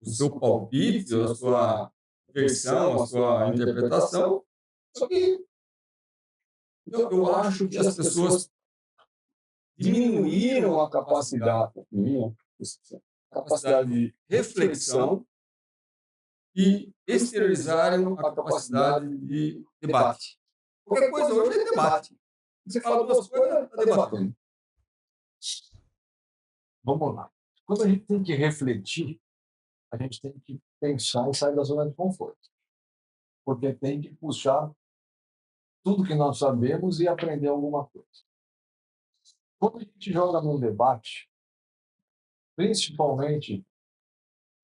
o seu palpite, a sua versão, a sua interpretação, só que eu acho que as pessoas diminuíram a capacidade de reflexão e exteriorizaram a capacidade de debate. Qualquer coisa hoje é debate. Você fala duas coisas, está debatendo. Vamos lá. Quando a gente tem que refletir, a gente tem que pensar e sair da zona de conforto. Porque tem que puxar tudo que nós sabemos e aprender alguma coisa. Quando a gente joga num debate, principalmente,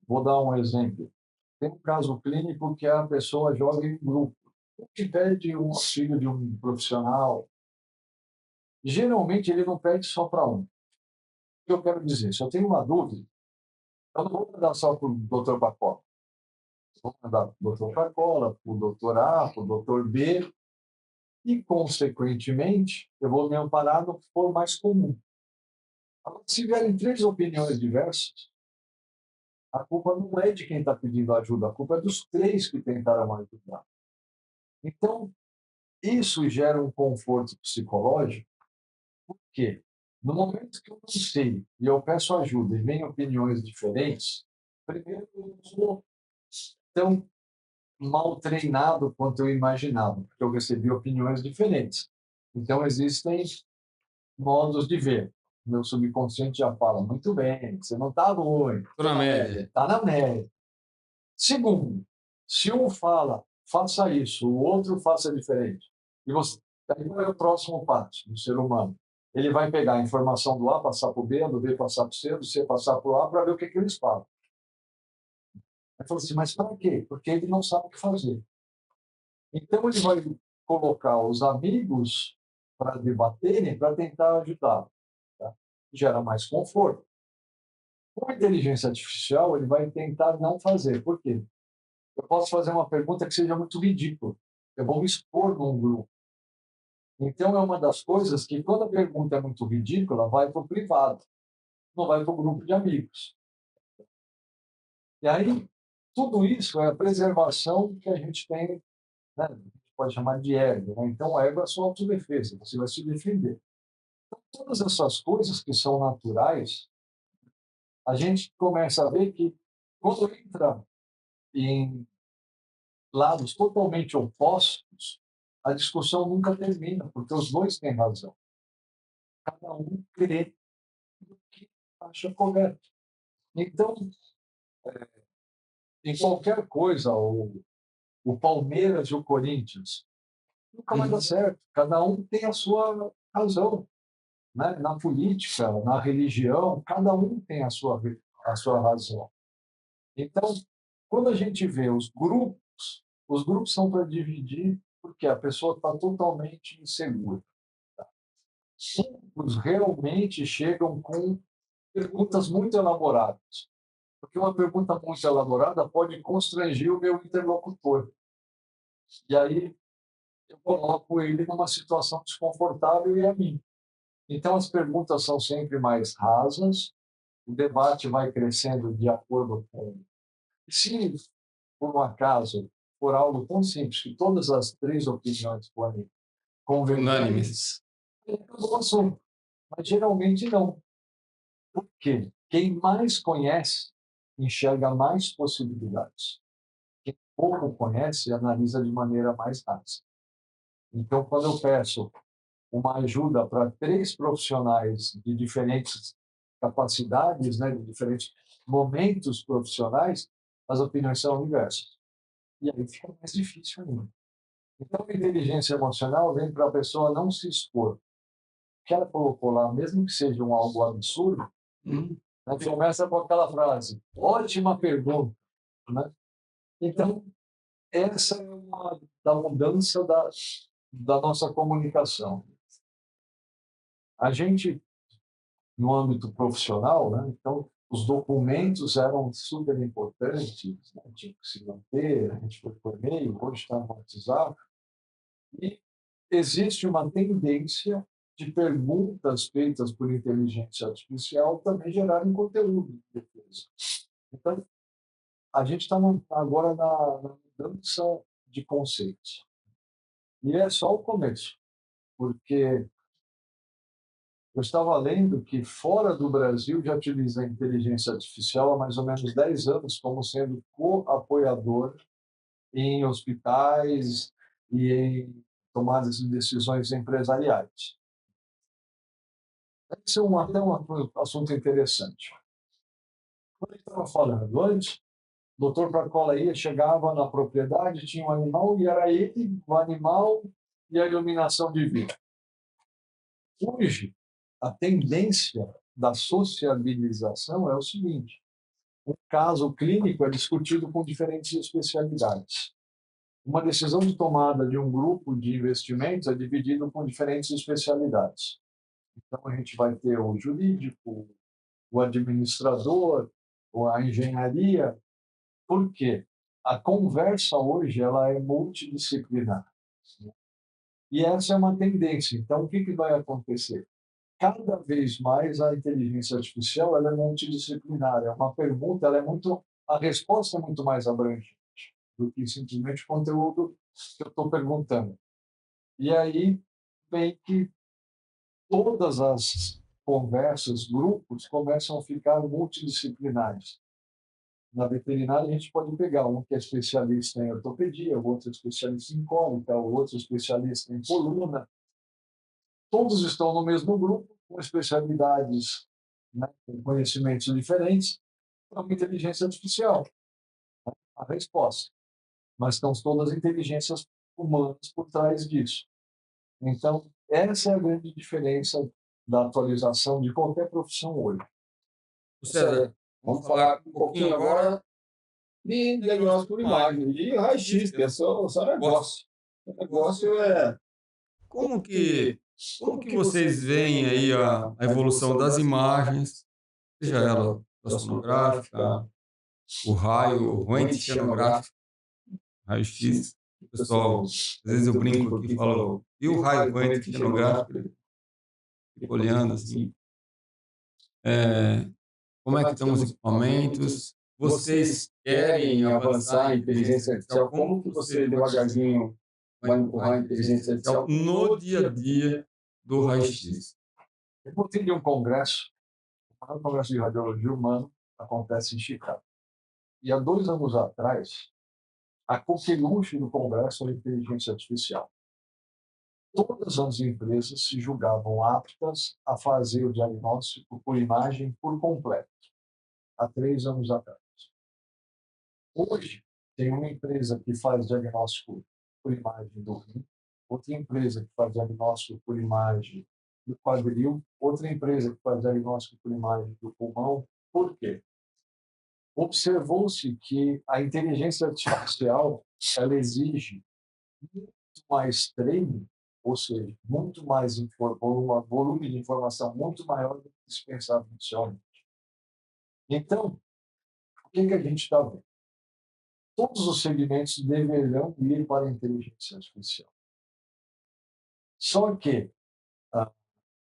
vou dar um exemplo. Tem um caso clínico que a pessoa joga em grupo. Que pede um auxílio de um profissional. Geralmente ele não pede só para um. O que eu quero dizer? Se eu tenho uma dúvida, eu não vou mandar só para o doutor Pacola. Vou mandar para o doutor Pacola, para o doutor A, para o doutor B, e, consequentemente, eu vou me amparar no que for mais comum. Agora, se tiverem 3 opiniões diversas, a culpa não é de quem está pedindo ajuda, a culpa é dos 3 que tentaram ajudar. Então, isso gera um conforto psicológico, porque no momento que eu não sei e eu peço ajuda e vem opiniões diferentes, primeiro eu não sou tão mal treinado quanto eu imaginava, porque eu recebi opiniões diferentes. Então, existem modos de ver. Meu subconsciente já fala, muito bem, você não está ruim. Estou na média. Está na média. Segundo, se um fala, faça isso, o outro faça diferente. E você, aí qual é o próximo passo do ser humano? Ele vai pegar a informação do A, passar para o B, do B passar para o C, do C passar para o A, para ver o que eles falam. Aí fala assim, mas para quê? Porque ele não sabe o que fazer. Então ele vai colocar os amigos para debaterem, para tentar ajudar. Tá? Gera mais conforto. Com a inteligência artificial, ele vai tentar não fazer. Por quê? Eu posso fazer uma pergunta que seja muito ridícula. Eu vou me expor num grupo. Então, é uma das coisas que, quando a pergunta é muito ridícula, vai para o privado, não vai para o grupo de amigos. E aí, tudo isso é a preservação que a gente tem, né? A gente pode chamar de ego. Né? Então, o ego é a sua autodefesa, você vai se defender. Então, todas essas coisas que são naturais, a gente começa a ver que, quando entra em lados totalmente opostos, a discussão nunca termina, porque os dois têm razão. Cada um crê no que acha correto. Então, em qualquer coisa, o Palmeiras e o Corinthians, nunca vai dar certo. Cada um tem a sua razão, né? Na política, na religião, cada um tem a sua razão. Então, quando a gente vê os grupos são para dividir porque a pessoa está totalmente insegura. Os realmente chegam com perguntas muito elaboradas, porque uma pergunta muito elaborada pode constranger o meu interlocutor. E aí eu coloco ele numa situação desconfortável e a mim. Então as perguntas são sempre mais rasas, o debate vai crescendo de acordo com... Se, por um acaso, for algo tão simples que todas as três opiniões forem convergentes, acabou o assunto. Mas geralmente não. Por quê? Quem mais conhece enxerga mais possibilidades. Quem pouco conhece analisa de maneira mais rasa. Então, quando eu peço uma ajuda para três profissionais de diferentes capacidades, né, de diferentes momentos profissionais, as opiniões são diversas. E aí fica mais difícil ainda. Então, a inteligência emocional vem para a pessoa não se expor. O que ela colocou lá, mesmo que seja algo absurdo, né, começa com aquela frase: ótima pergunta. Né? Então, essa é uma da mudança da nossa comunicação. A gente, no âmbito profissional, né, então, os documentos eram super importantes, né, tinha que se manter, a gente foi por e-mail, hoje está no WhatsApp, e existe uma tendência de perguntas feitas por inteligência artificial também gerarem conteúdo de defesa. Então, a gente está agora na mudança de conceitos. E é só o começo, porque eu estava lendo que fora do Brasil já utiliza a inteligência artificial há mais ou menos 10 anos como sendo co-apoiador em hospitais e em tomadas de decisões empresariais. Esse é até um assunto interessante. Quando a gente estava falando antes, o doutor Pracola ia, chegava na propriedade, tinha um animal, e era ele, o animal e a iluminação divina. Hoje, a tendência da sociabilização é o seguinte: um caso clínico é discutido com diferentes especialidades. Uma decisão de tomada de um grupo de investimentos é dividido com diferentes especialidades. Então, a gente vai ter o jurídico, o administrador, a engenharia. Por quê? A conversa hoje ela é multidisciplinar. E essa é uma tendência. Então, o que vai acontecer? Cada vez mais a inteligência artificial ela é multidisciplinar. É uma pergunta, a resposta é muito mais abrangente do que simplesmente o conteúdo que eu estou perguntando. E aí vem que todas as conversas, grupos, começam a ficar multidisciplinares. Na veterinária, a gente pode pegar um que é especialista em ortopedia, o outro é especialista em cólica, o outro é especialista em coluna. Todos estão no mesmo grupo, com especialidades, né, com conhecimentos diferentes, é uma inteligência artificial. A resposta. Mas estão todas as inteligências humanas por trás disso. Então, essa é a grande diferença da atualização de qualquer profissão hoje. César, vamos falar um pouquinho agora de diagnóstico por imagem, de raio-x, que é só negócio. O negócio é como que vocês veem aí a evolução das imagens, seja ela sonográfica, o raio, o röntgenográfico, raio-x. Pessoal, às vezes eu brinco aqui e falo, e o raio röntgenográfico? Fico olhando assim. Como é que estão os equipamentos? Vocês querem avançar em inteligência artificial? Como que você, devagarzinho, vai empurrar a inteligência artificial no dia a dia do raio-x? Eu voltei de um congresso, o maior congresso de radiologia humana acontece em Chicago. E há 2 anos atrás, a coqueluche do congresso era a inteligência artificial. Todas as empresas se julgavam aptas a fazer o diagnóstico por imagem por completo. há 3 anos atrás. Hoje, tem uma empresa que faz diagnóstico por imagem do rim, outra empresa que faz diagnóstico por imagem do quadril, outra empresa que faz diagnóstico por imagem do pulmão. Por quê? Observou-se que a inteligência artificial ela exige muito mais treino, ou seja, muito mais um volume de informação muito maior do que se pensava inicialmente. Então, o que a gente está vendo? Todos os segmentos deverão ir para a inteligência artificial. Só que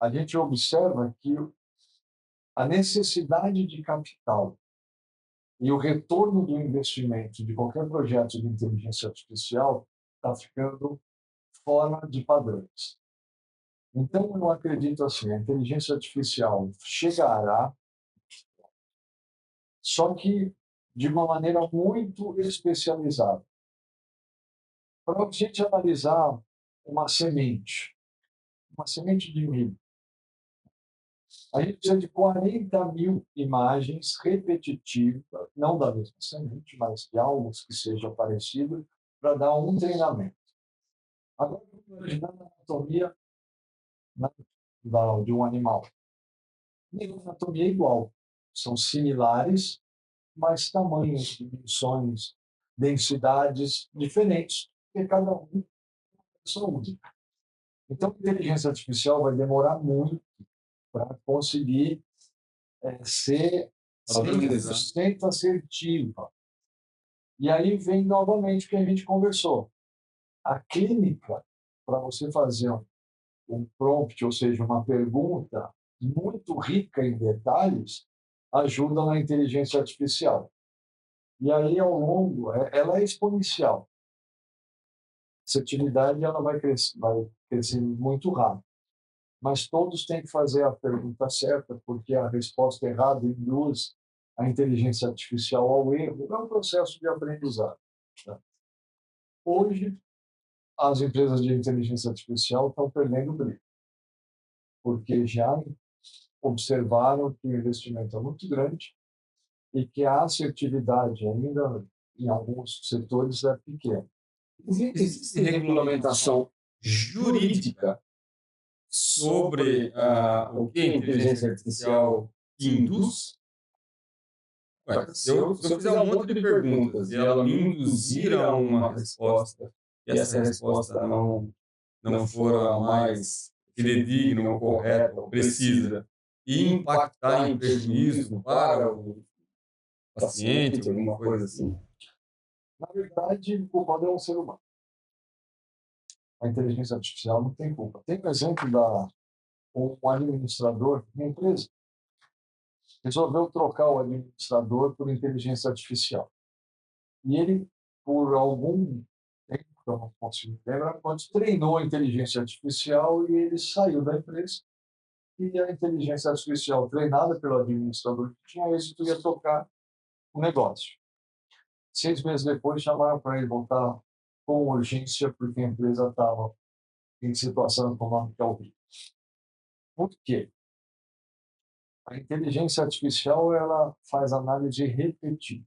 a gente observa que a necessidade de capital e o retorno do investimento de qualquer projeto de inteligência artificial está ficando fora de padrões. Então, eu acredito assim, a inteligência artificial chegará, só que de uma maneira muito especializada. Para a gente analisar uma semente de milho, a gente precisa de 40.000 imagens repetitivas, não da mesma semente, mas de algo que seja parecido, para dar um treinamento. Agora, imaginando a anatomia de um animal. Nenhuma anatomia é igual. São similares, mas tamanhos, dimensões, densidades diferentes, porque cada um é só única. Então, a inteligência artificial vai demorar muito para conseguir ser 100% assertiva. E aí vem novamente o que a gente conversou. A clínica, para você fazer um prompt, ou seja, uma pergunta muito rica em detalhes, ajuda na inteligência artificial. E aí, ao longo, ela é exponencial. A assertividade ela vai crescer muito rápido. Mas todos têm que fazer a pergunta certa, porque a resposta errada induz a inteligência artificial ao erro. É um processo de aprendizado. Tá? Hoje, as empresas de inteligência artificial estão perdendo brilho, porque já observaram que o investimento é muito grande e que a assertividade ainda, em alguns setores, é pequena. Existe regulamentação jurídica sobre o que a inteligência artificial induz? Se eu fizer um monte de perguntas e ela me induzir a uma resposta, e essa resposta não for a mais fidedigna, ou correta, ou precisa, e impactar em prejuízo para o paciente, alguma coisa assim. Na verdade, o culpado é um ser humano. A inteligência artificial não tem culpa. Tem um exemplo um administrador de uma empresa resolveu trocar o administrador por inteligência artificial. E ele, por algum tempo, eu não consigo lembrar quantos, treinou a inteligência artificial e ele saiu da empresa. E a inteligência artificial treinada pelo administrador que tinha êxito ia tocar o negócio. 6 meses depois, chamaram para ele voltar com urgência, porque a empresa estava em situação econômica horrível. Por quê? A inteligência artificial ela faz análise repetida,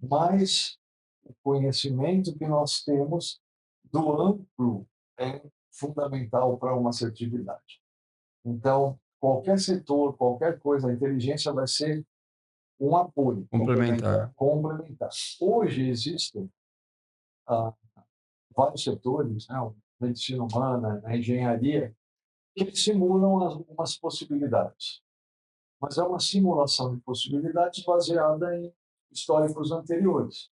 mas o conhecimento que nós temos do amplo é fundamental para uma assertividade. Então, qualquer setor, qualquer coisa, a inteligência vai ser um apoio. Complementar. Hoje existem vários setores, né, a medicina humana, a engenharia, que eles simulam algumas possibilidades. Mas é uma simulação de possibilidades baseada em históricos anteriores.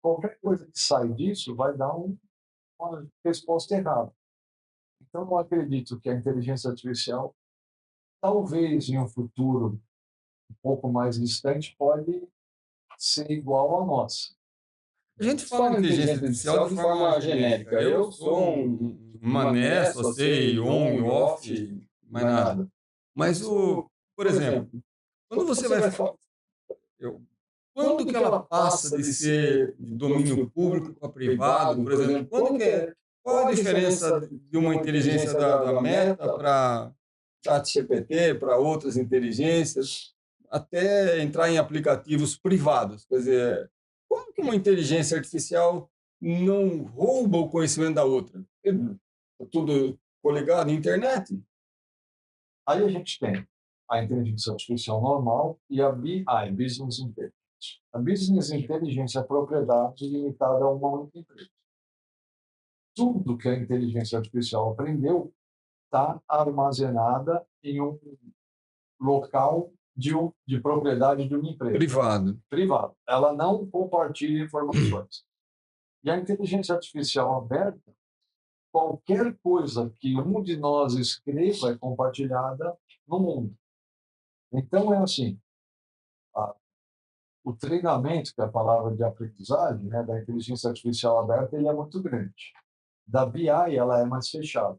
Qualquer coisa que sai disso vai dar uma resposta errada. Então, eu acredito que a inteligência artificial, talvez em um futuro um pouco mais distante, pode ser igual à nossa. A gente fala em inteligência artificial de forma genérica. Eu sou um mané, só sei on e off, mais nada. Mas, por exemplo, quando você vai falar... Quando que ela passa de ser de domínio público para privado, por exemplo? Qual a diferença de uma inteligência da Meta para ChatGPT, para outras inteligências? até entrar em aplicativos privados. Quer dizer, como que uma inteligência artificial não rouba o conhecimento da outra? É tudo coligado à internet. Aí a gente tem a inteligência artificial normal e a BI, Business Intelligence. A Business Intelligence é propriedade limitada a uma única empresa. Tudo que a inteligência artificial aprendeu está armazenada em um local de propriedade de uma empresa. Privado. Ela não compartilha informações. E a inteligência artificial aberta, qualquer coisa que um de nós escreva é compartilhada no mundo. Então, é assim, o treinamento, que é a palavra de aprendizagem, né, da inteligência artificial aberta, ele é muito grande. Da BI, ela é mais fechada.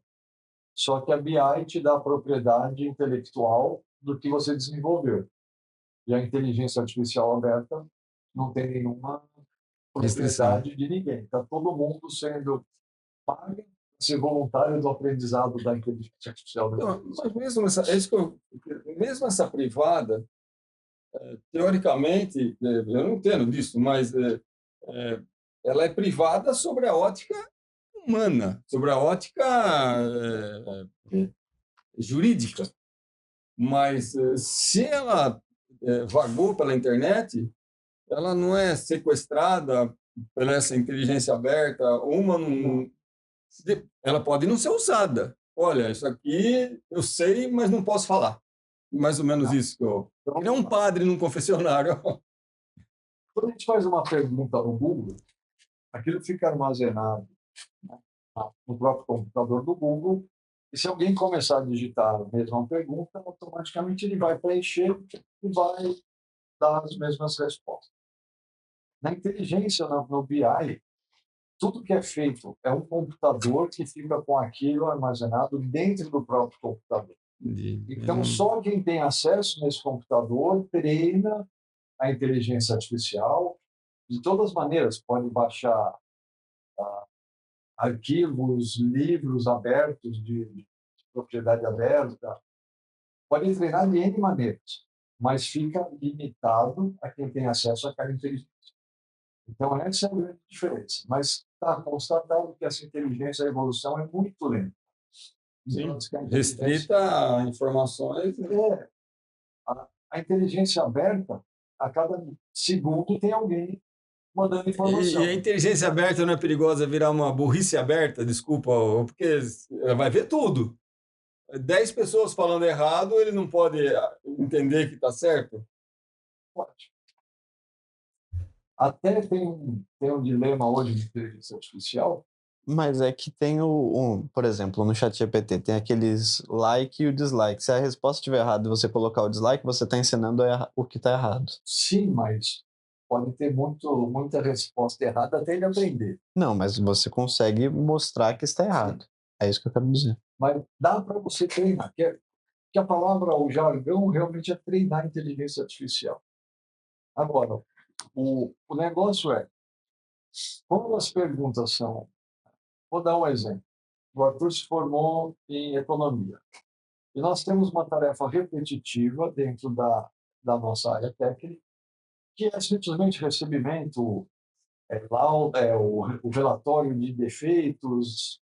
Só que a BI te dá a propriedade intelectual do que você desenvolveu. E a inteligência artificial aberta não tem nenhuma propriedade de ninguém. Está todo mundo sendo pago para ser voluntário do aprendizado da inteligência artificial. Então, mas mesmo essa privada, teoricamente, eu não entendo disso, mas ela é privada sobre a ótica humana, sobre a ótica jurídica. Mas se ela vagou pela internet, ela não é sequestrada pela essa inteligência aberta, ela pode não ser usada. Olha, isso aqui eu sei, mas não posso falar. Mais ou menos isso. Ele é um padre num confessionário. Quando a gente faz uma pergunta no Google, aquilo fica armazenado, né, no próprio computador do Google, e se alguém começar a digitar a mesma pergunta, automaticamente ele vai preencher e vai dar as mesmas respostas. Na inteligência, no BI, tudo que é feito é um computador que fica com aquilo armazenado dentro do próprio computador. Então, só quem tem acesso nesse computador treina a inteligência artificial. De todas as maneiras, pode baixar arquivos, livros abertos de propriedade aberta, pode treinar de N maneiras, mas fica limitado a quem tem acesso àquela inteligência. Então, essa é a grande diferença. Mas está constatado que essa inteligência, a evolução é muito lenta. Sim, restrita a informações. A inteligência aberta, a cada segundo tem alguém mandando informação. E a inteligência aberta não é perigosa virar uma burrice aberta? Desculpa, porque ela vai ver tudo. 10 pessoas falando errado, ele não pode entender que está certo? Pode. Até tem um dilema hoje de inteligência artificial. Mas é que tem por exemplo, no ChatGPT tem aqueles like e o dislike. Se a resposta estiver errada e você colocar o dislike, você está ensinando o que está errado. Sim, mas pode ter muita resposta errada até ele aprender. Não, mas você consegue mostrar que está errado. Sim. É isso que eu quero dizer. Mas dá para você treinar. Que a palavra, o jargão, realmente é treinar a inteligência artificial. Agora, o negócio é, quando as perguntas são... Vou dar um exemplo. O Arthur se formou em economia. E nós temos uma tarefa repetitiva dentro da nossa área técnica, que é simplesmente recebimento, o relatório de defeitos,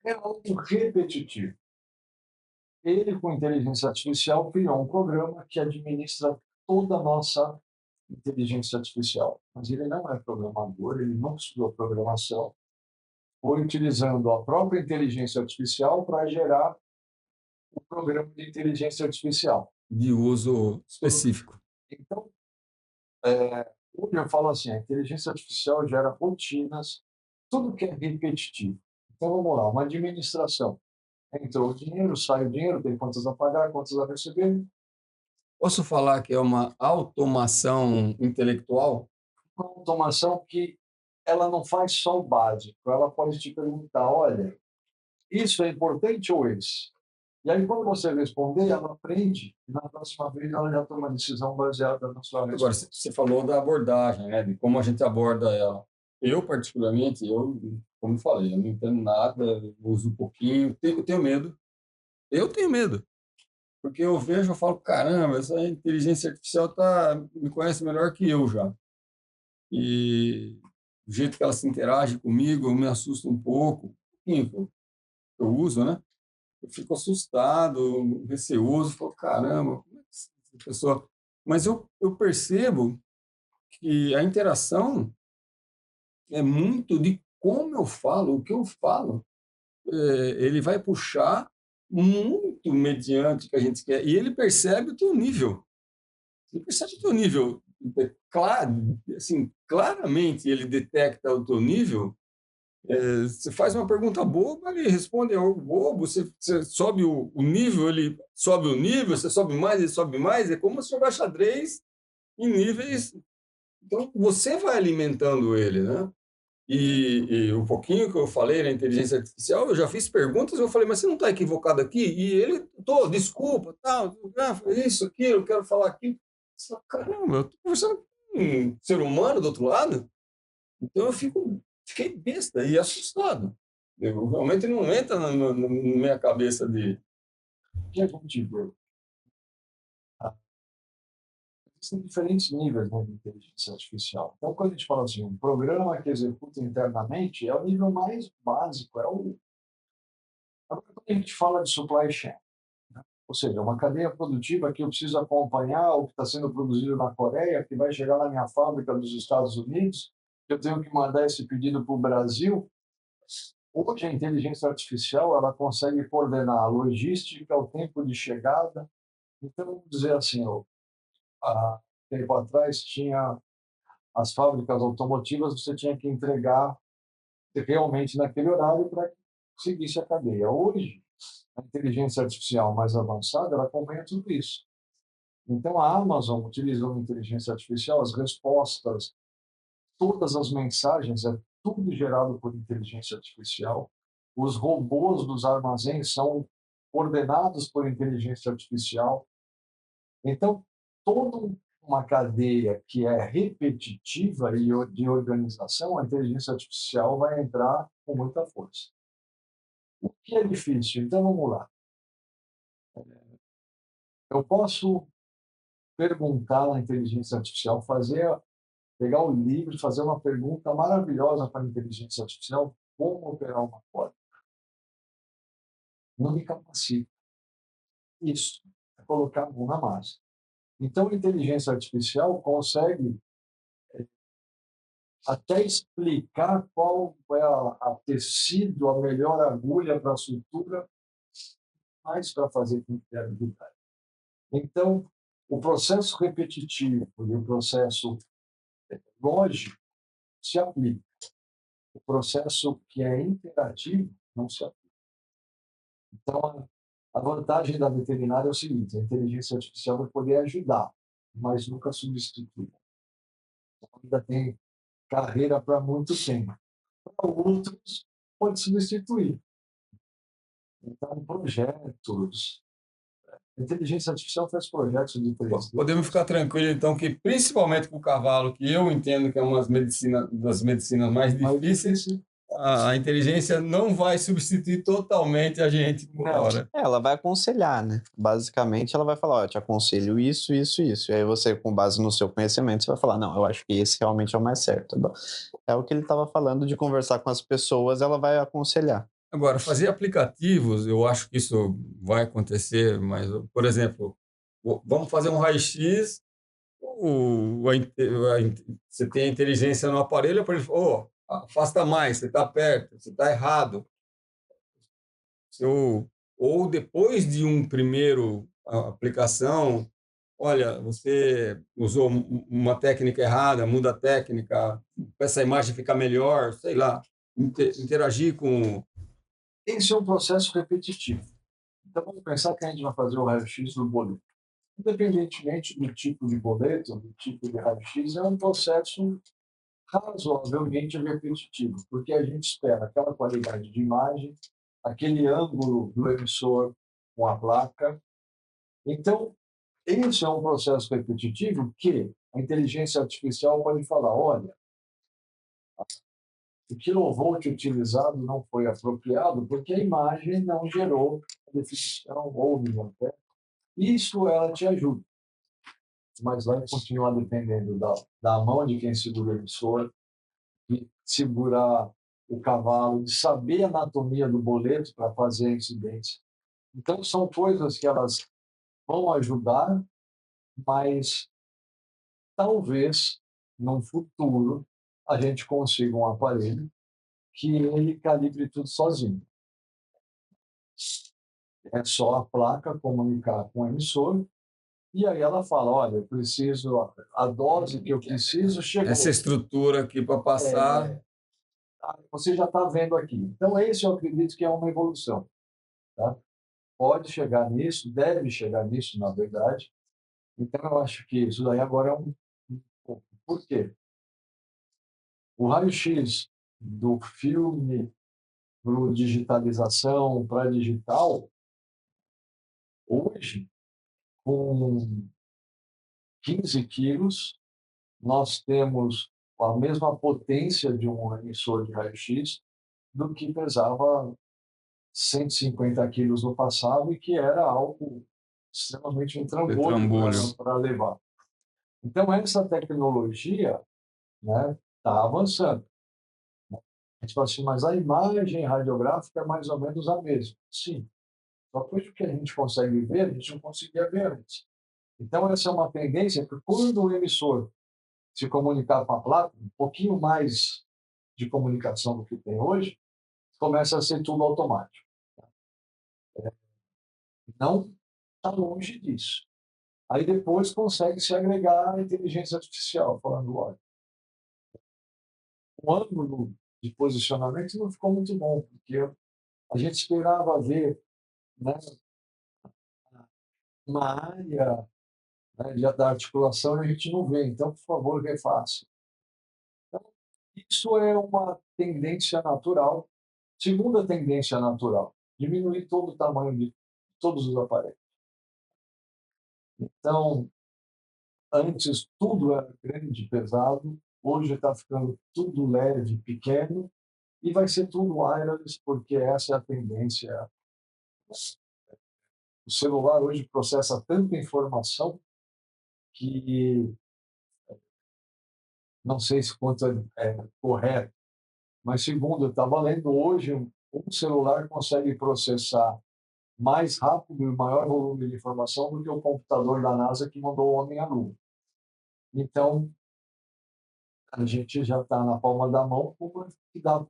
é algo repetitivo. Ele, com inteligência artificial, criou um programa que administra toda a nossa inteligência artificial. Mas ele não é programador, ele não estudou programação. Foi utilizando a própria inteligência artificial para gerar o programa de inteligência artificial. De uso específico. Então, hoje eu falo assim, a inteligência artificial gera rotinas, tudo que é repetitivo. Então, vamos lá, uma administração. Entrou o dinheiro, sai o dinheiro, tem contas a pagar, contas a receber. Posso falar que é uma automação intelectual? Uma automação que ela não faz só o básico, ela pode te perguntar, olha, isso é importante ou esse? E aí, quando você responder, ela aprende, e na próxima vez ela já toma uma decisão baseada na sua resposta. Agora, você falou da abordagem, né, de como a gente aborda ela. Eu, particularmente, como falei, eu não entendo nada, uso um pouquinho, eu tenho medo. Eu tenho medo. Porque eu vejo, eu falo, caramba, essa inteligência artificial me conhece melhor que eu já. E o jeito que ela se interage comigo, eu me assusto um pouco, um pouquinho que eu uso, né? Eu fico assustado, receoso, falo, caramba, como é que essa pessoa... Mas eu percebo que a interação é muito de como eu falo, o que eu falo. Ele vai puxar muito mediante o que a gente quer. E ele percebe o teu nível. Ele percebe o teu nível. Claro, assim, claramente ele detecta o teu nível. Você faz uma pergunta boba, ele responde algo bobo. Você sobe o nível, ele sobe o nível. Você sobe mais, ele sobe mais. É como se jogar xadrez em níveis. Então, você vai alimentando ele, né? E o pouquinho que eu falei na inteligência artificial, eu já fiz perguntas, eu falei, mas você não está equivocado aqui? E ele, desculpa, tal, isso, aquilo, eu quero falar aquilo. Eu falo, caramba, eu estou conversando com um ser humano do outro lado, então fiquei besta e assustado. Eu, realmente não entra na minha cabeça de... O que a gente vê? Existem diferentes níveis, né, de inteligência artificial. Então, quando a gente fala assim, um programa que executa internamente é o nível mais básico, Agora, quando a gente fala de supply chain, ou seja, uma cadeia produtiva que eu preciso acompanhar o que está sendo produzido na Coreia, que vai chegar na minha fábrica dos Estados Unidos, eu tenho que mandar esse pedido para o Brasil. Hoje, a inteligência artificial ela consegue coordenar a logística, o tempo de chegada. Então, vamos dizer assim, há tempo atrás tinha as fábricas automotivas, você tinha que entregar realmente naquele horário para que seguisse a cadeia. Hoje, a inteligência artificial mais avançada, ela acompanha tudo isso. Então, a Amazon, utilizando a inteligência artificial, as respostas, todas as mensagens, é tudo gerado por inteligência artificial. Os robôs dos armazéns são coordenados por inteligência artificial. Então, toda uma cadeia que é repetitiva e de organização, a inteligência artificial vai entrar com muita força. O que é difícil? Então, vamos lá. Eu posso perguntar à inteligência artificial, pegar o livro e fazer uma pergunta maravilhosa para a inteligência artificial, como operar uma porta. Não me capacita. Isso é colocar a mão na massa. Então, a inteligência artificial consegue até explicar qual é a tecido, a melhor agulha para a sutura, mais para fazer com que habilidade. Então, o processo repetitivo e o processo lógico se aplica. O processo que é interativo não se aplica. Então, a vantagem da veterinária é o seguinte: a inteligência artificial vai poder ajudar, mas nunca substituir. Então, ainda tem carreira para muito tempo. Para outros, pode substituir. Então, projetos. A inteligência artificial faz projetos de 3D. Podemos ficar tranquilos, então, que principalmente com o cavalo, que eu entendo que é uma das medicinas mais difíceis, a inteligência não vai substituir totalmente a gente por hora. Ela vai aconselhar, né? Basicamente, ela vai falar, ó, eu te aconselho isso, isso, isso. E aí você, com base no seu conhecimento, você vai falar, não, eu acho que esse realmente é o mais certo. É o que ele estava falando de conversar com as pessoas, ela vai aconselhar. Agora, fazer aplicativos, eu acho que isso vai acontecer, mas, por exemplo, vamos fazer um raio-x, você tem a inteligência no aparelho, para ele falar, afasta mais, você está perto, você está errado. Ou depois de um primeiro aplicação, olha, você usou uma técnica errada, muda a técnica, para essa imagem ficar melhor, sei lá, interagir com... Esse é um processo repetitivo. Então, vamos pensar que a gente vai fazer o raio-x do boleto. Independentemente do tipo de boleto, do tipo de raio-x, é um processo razoavelmente repetitivo, porque a gente espera aquela qualidade de imagem, aquele ângulo do emissor com a placa. Então, esse é um processo repetitivo que a inteligência artificial pode falar, olha, o quilovolt utilizado não foi apropriado porque a imagem não gerou a definição ou o nível. Isso ela te ajuda, mas vai continuar dependendo da mão de quem segura o emissor, de segurar o cavalo, de saber a anatomia do boleto para fazer a incidência. Então, são coisas que elas vão ajudar, mas talvez, no futuro, a gente consiga um aparelho que ele calibre tudo sozinho. É só a placa comunicar com o emissor, e aí ela fala, olha, eu preciso, a dose que eu preciso chegou. Essa estrutura aqui para passar. Você já está vendo aqui. Então, esse eu acredito que é uma evolução. Tá? Pode chegar nisso, deve chegar nisso, na verdade. Então, eu acho que isso daí agora é um ponto. Por quê? O raio-x do filme para digitalização, para digital, hoje, com 15 quilos, nós temos a mesma potência de um emissor de raio-x do que pesava 150 quilos no passado e que era algo extremamente um trambolho para levar. Então, essa tecnologia, né, está avançando. A gente fala assim, mas a imagem radiográfica é mais ou menos a mesma. Sim. Só que hoje o que a gente consegue ver, a gente não conseguia ver antes. Então, essa é uma tendência que quando o emissor se comunicar com a placa, um pouquinho mais de comunicação do que tem hoje, começa a ser tudo automático. Não está longe disso. Aí depois consegue se agregar a inteligência artificial, falando, olha, o ângulo de posicionamento não ficou muito bom, porque a gente esperava ver, né, uma área, né, da articulação e a gente não vê. Então, por favor, refaça. Então, isso é uma tendência natural. Segunda tendência natural, diminuir todo o tamanho de todos os aparelhos. Então, antes tudo era grande, pesado, hoje está ficando tudo leve, pequeno, e vai ser tudo wireless, porque essa é a tendência. O celular hoje processa tanta informação que não sei se quanto é correto, mas segundo eu estava lendo hoje, um celular consegue processar mais rápido e maior volume de informação do que o computador da NASA que mandou o homem à Lua. Então, a gente já está na palma da mão, como que dá.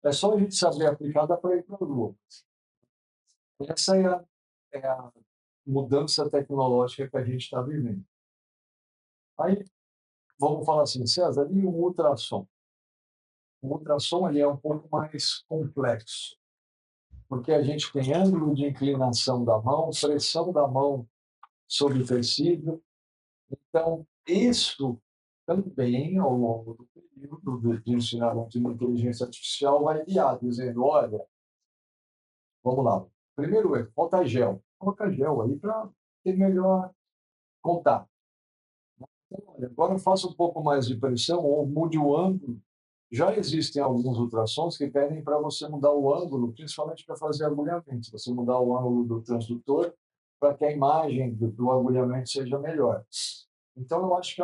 É só a gente saber aplicar, dá para ir para a Lua. Essa é a mudança tecnológica que a gente está vivendo. Aí, vamos falar assim, César, e o ultrassom? O ultrassom ele é um pouco mais complexo, porque a gente tem ângulo de inclinação da mão, pressão da mão sobre o tecido. Então, isso também, ao longo do período de ensinamento de inteligência artificial, vai guiar, dizendo, olha, vamos lá, primeiro erro, falta gel. Coloca gel aí para ter melhor contato. Então, olha, agora eu faço um pouco mais de pressão ou mude o ângulo. Já existem alguns ultrassons que pedem para você mudar o ângulo, principalmente para fazer agulhamento. Você mudar o ângulo do transdutor para que a imagem do agulhamento seja melhor. Então, eu acho que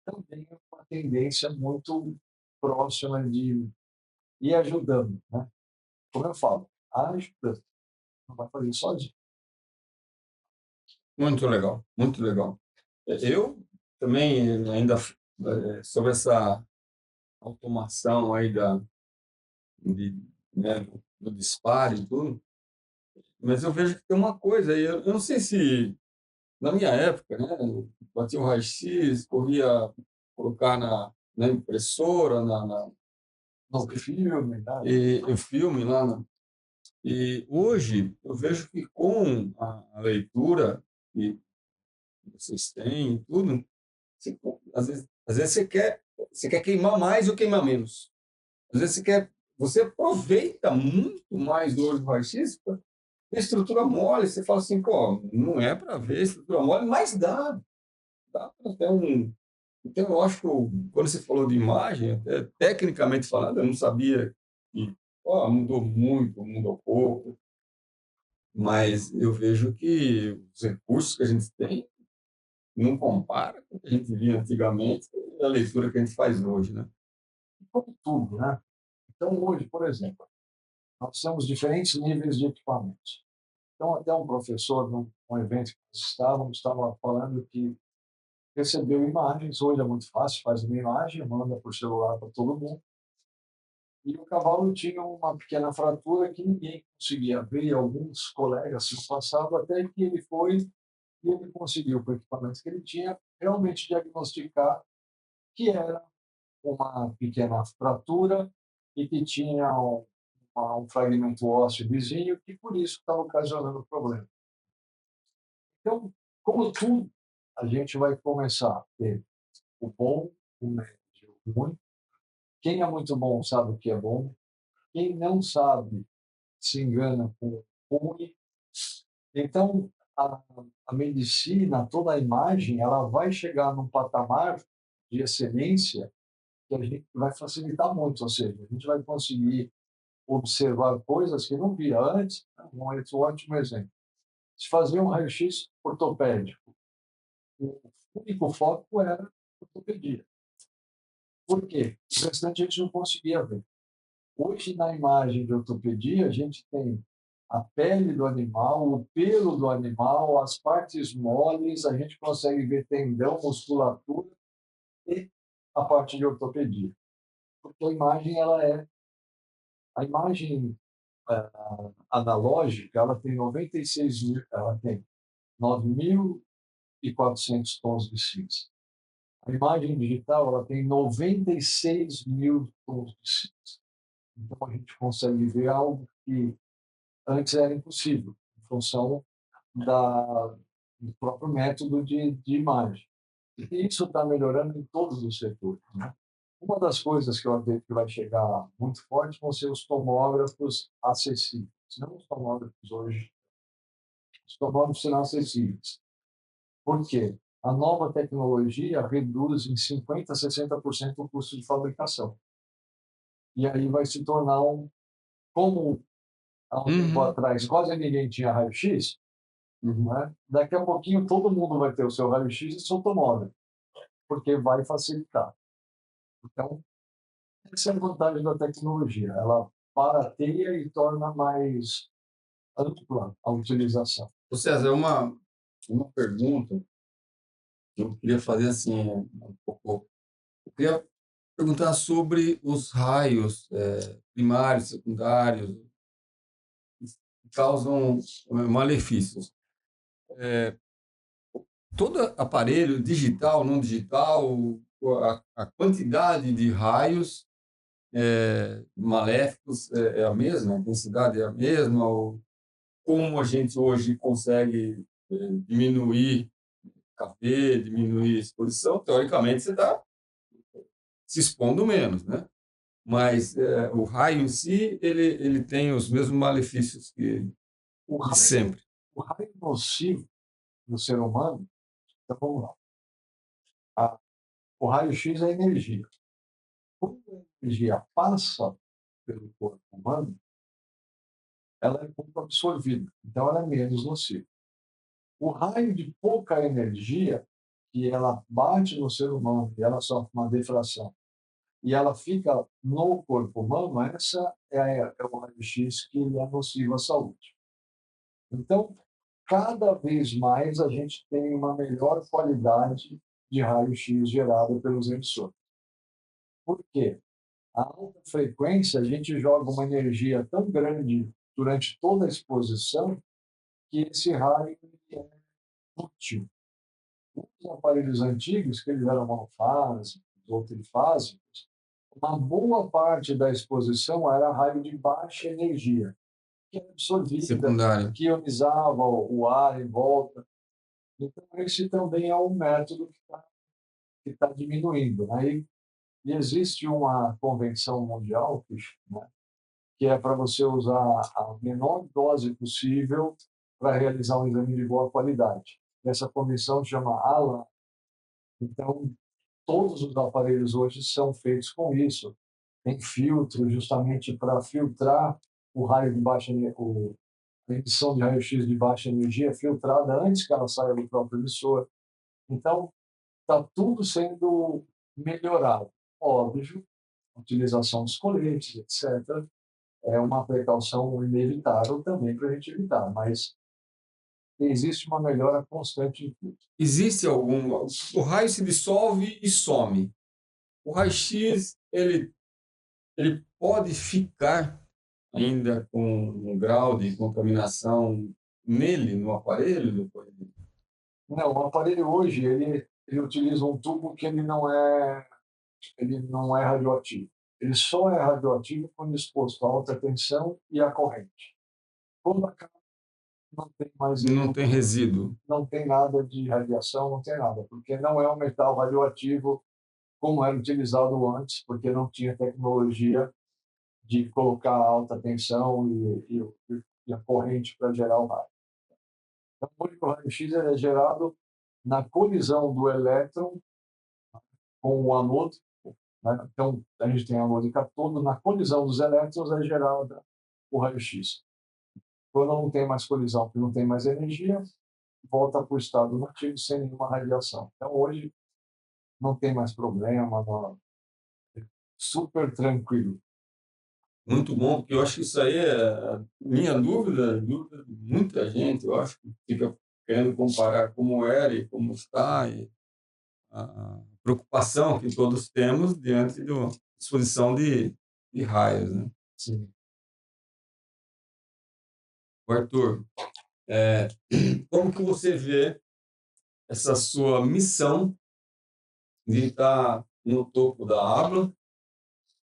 também é uma tendência muito próxima de ir ajudando, né? Como eu falo, ajuda, não vai fazer sozinho. Muito legal, muito legal. Eu também ainda sobre essa automação aí de, né, do disparo e tudo, mas eu vejo que tem uma coisa aí, eu não sei se na minha época, né, batia o raio-x, corria colocar na impressora, No filme, né? e o filme lá, e hoje eu vejo que com a leitura que vocês têm e tudo, você, às vezes você quer queimar mais ou queimar menos. Às vezes você aproveita muito mais do olho do raio-x, a estrutura mole, você fala assim, pô, não é para ver estrutura mole, mas dá para ter um. Então, eu acho que quando você falou de imagem, até tecnicamente falando, eu não sabia que mudou muito, mudou pouco. mas eu vejo que os recursos que a gente tem não compara com o que a gente via antigamente e a leitura que a gente faz hoje, né? Como tudo, né? Então, hoje, por exemplo, nós temos diferentes níveis de equipamentos. Então, até um professor, num evento que nós estávamos, estava falando que recebeu imagens, hoje é muito fácil, faz uma imagem, manda por celular para todo mundo, e o cavalo tinha uma pequena fratura que ninguém conseguia ver, e alguns colegas no passado, até que ele foi e ele conseguiu, com o equipamento que ele tinha, realmente diagnosticar que era uma pequena fratura e que tinha um fragmento ósseo vizinho que por isso estava ocasionando o problema. Então, como tudo, a gente vai começar a ter o bom, o médio, o ruim. Quem é muito bom sabe o que é bom. Quem não sabe se engana com o ruim. Então, a medicina, toda a imagem, ela vai chegar num patamar de excelência que a gente vai facilitar muito, ou seja, a gente vai conseguir observar coisas que não via antes. Um ótimo exemplo. Se fazia um raio-x ortopédico, o único foco era ortopedia. Por quê? O restante a gente não conseguia ver. Hoje, na imagem de ortopedia, a gente tem a pele do animal, o pelo do animal, as partes moles, a gente consegue ver tendão, musculatura e a parte de ortopedia. Porque a imagem analógica, ela tem 96 mil, ela tem 9.400 tons de cinza. A imagem digital, ela tem 96 mil tons de cinza. Então, a gente consegue ver algo que antes era impossível, em função do próprio método de imagem. E isso está melhorando em todos os setores, né? Uma das coisas que eu acredito que vai chegar muito forte vão ser os tomógrafos acessíveis. Não os tomógrafos hoje, os tomógrafos serão acessíveis. Por quê? A nova tecnologia reduz em 50% a 60% o custo de fabricação. E aí vai se tornar como há um tempo atrás quase ninguém tinha raio-x, né? Daqui a pouquinho todo mundo vai ter o seu raio-x e seu tomógrafo, porque vai facilitar. Então, essa é a vantagem da tecnologia. Ela barateia e torna mais ampla a utilização. Ô César, uma pergunta que eu queria fazer assim, um pouco. Eu queria perguntar sobre os raios primários, secundários, que causam malefícios. Todo aparelho digital, não digital, a quantidade de raios maléficos é a mesma, a intensidade é a mesma, ou como a gente hoje consegue diminuir café, diminuir a exposição, teoricamente você está se expondo menos, né? Mas o raio em si, ele tem os mesmos malefícios O de raio, sempre. o raio nocivo no ser humano, então vamos lá. O raio-x é energia. Quando a energia passa pelo corpo humano, ela é pouco absorvida, então ela é menos nociva. O raio de pouca energia, que ela bate no ser humano e ela sofre uma defração, e ela fica no corpo humano, essa é o raio-x que é nocivo à saúde. Então, cada vez mais a gente tem uma melhor qualidade de raio-x gerado pelos emissores. Por quê? A alta frequência, a gente joga uma energia tão grande durante toda a exposição que esse raio é útil. Os aparelhos antigos, que eles eram monofásicos ou trifásicos, uma boa parte da exposição era raio de baixa energia, que era absorvida, Secundário. que ionizava o ar em volta. Então, esse também é um método que tá diminuindo, né? E existe uma convenção mundial, né, que é para você usar a menor dose possível para realizar um exame de boa qualidade. Essa convenção chama ALA. Então, todos os aparelhos hoje são feitos com isso. Tem filtro justamente para filtrar o raio de baixa, a emissão de raio-x de baixa energia é filtrada antes que ela saia do próprio emissor. Então, está tudo sendo melhorado. Óbvio, a utilização dos coletes, etc., é uma precaução inevitável também para a gente evitar, mas existe uma melhora constante em tudo. Existe alguma... O raio se dissolve e some. O raio-x, ele pode ficar ainda com um grau de contaminação nele, no aparelho, depois? Não, o aparelho hoje, ele utiliza um tubo que ele não é radioativo. Ele só é radioativo quando exposto a alta tensão e à corrente. Quando acaba, não tem mais Não tem resíduo. não tem nada de radiação, não tem nada, porque não é um metal radioativo como era utilizado antes, porque não tinha tecnologia de colocar alta tensão e a corrente para gerar o raio. Então, hoje o raio-x é gerado na colisão do elétron com o anodo, né? Então, a gente tem anodo e cátodo, na colisão dos elétrons é gerado o raio-x. Quando não tem mais colisão, porque não tem mais energia, volta para o estado nativo sem nenhuma radiação. Então, hoje, não tem mais problema, não, super tranquilo. Muito bom, porque eu acho que isso aí é minha dúvida, dúvida de muita gente, eu acho que fica querendo comparar como era e como está, e a preocupação que todos temos diante da exposição de raios, né? Sim. Arthur, como que você vê essa sua missão de estar no topo da ABLA,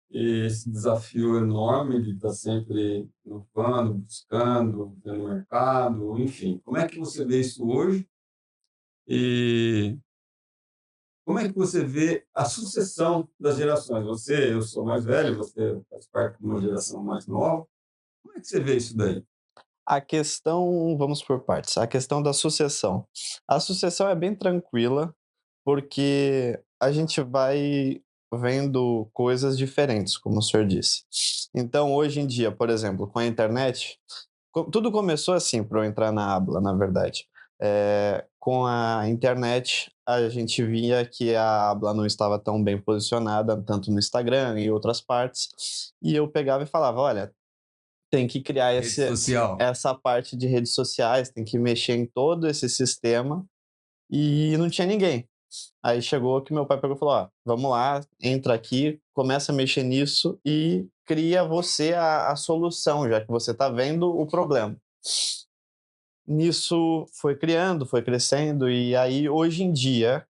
e esse desafio enorme de estar sempre inovando, buscando, vendo mercado, enfim. Como é que você vê isso hoje? E como é que você vê a sucessão das gerações? Eu sou mais velho, você faz parte de uma geração mais nova. Como é que você vê isso daí? A questão, vamos por partes. A questão da sucessão. A sucessão é bem tranquila, porque a gente vai vendo coisas diferentes, como o senhor disse. Então, hoje em dia, por exemplo, com a internet, tudo começou assim para eu entrar na Abla, na verdade. Com a internet, a gente via que a Abla não estava tão bem posicionada, tanto no Instagram e outras partes, e eu pegava e falava, olha, tem que criar Rede social. essa parte de redes sociais, tem que mexer em todo esse sistema, e não tinha ninguém. Aí chegou que meu pai pegou e falou: "Ó, vamos lá, entra aqui, começa a mexer nisso e cria você a solução, já que você está vendo o problema". Nisso foi criando, foi crescendo, e aí hoje em dia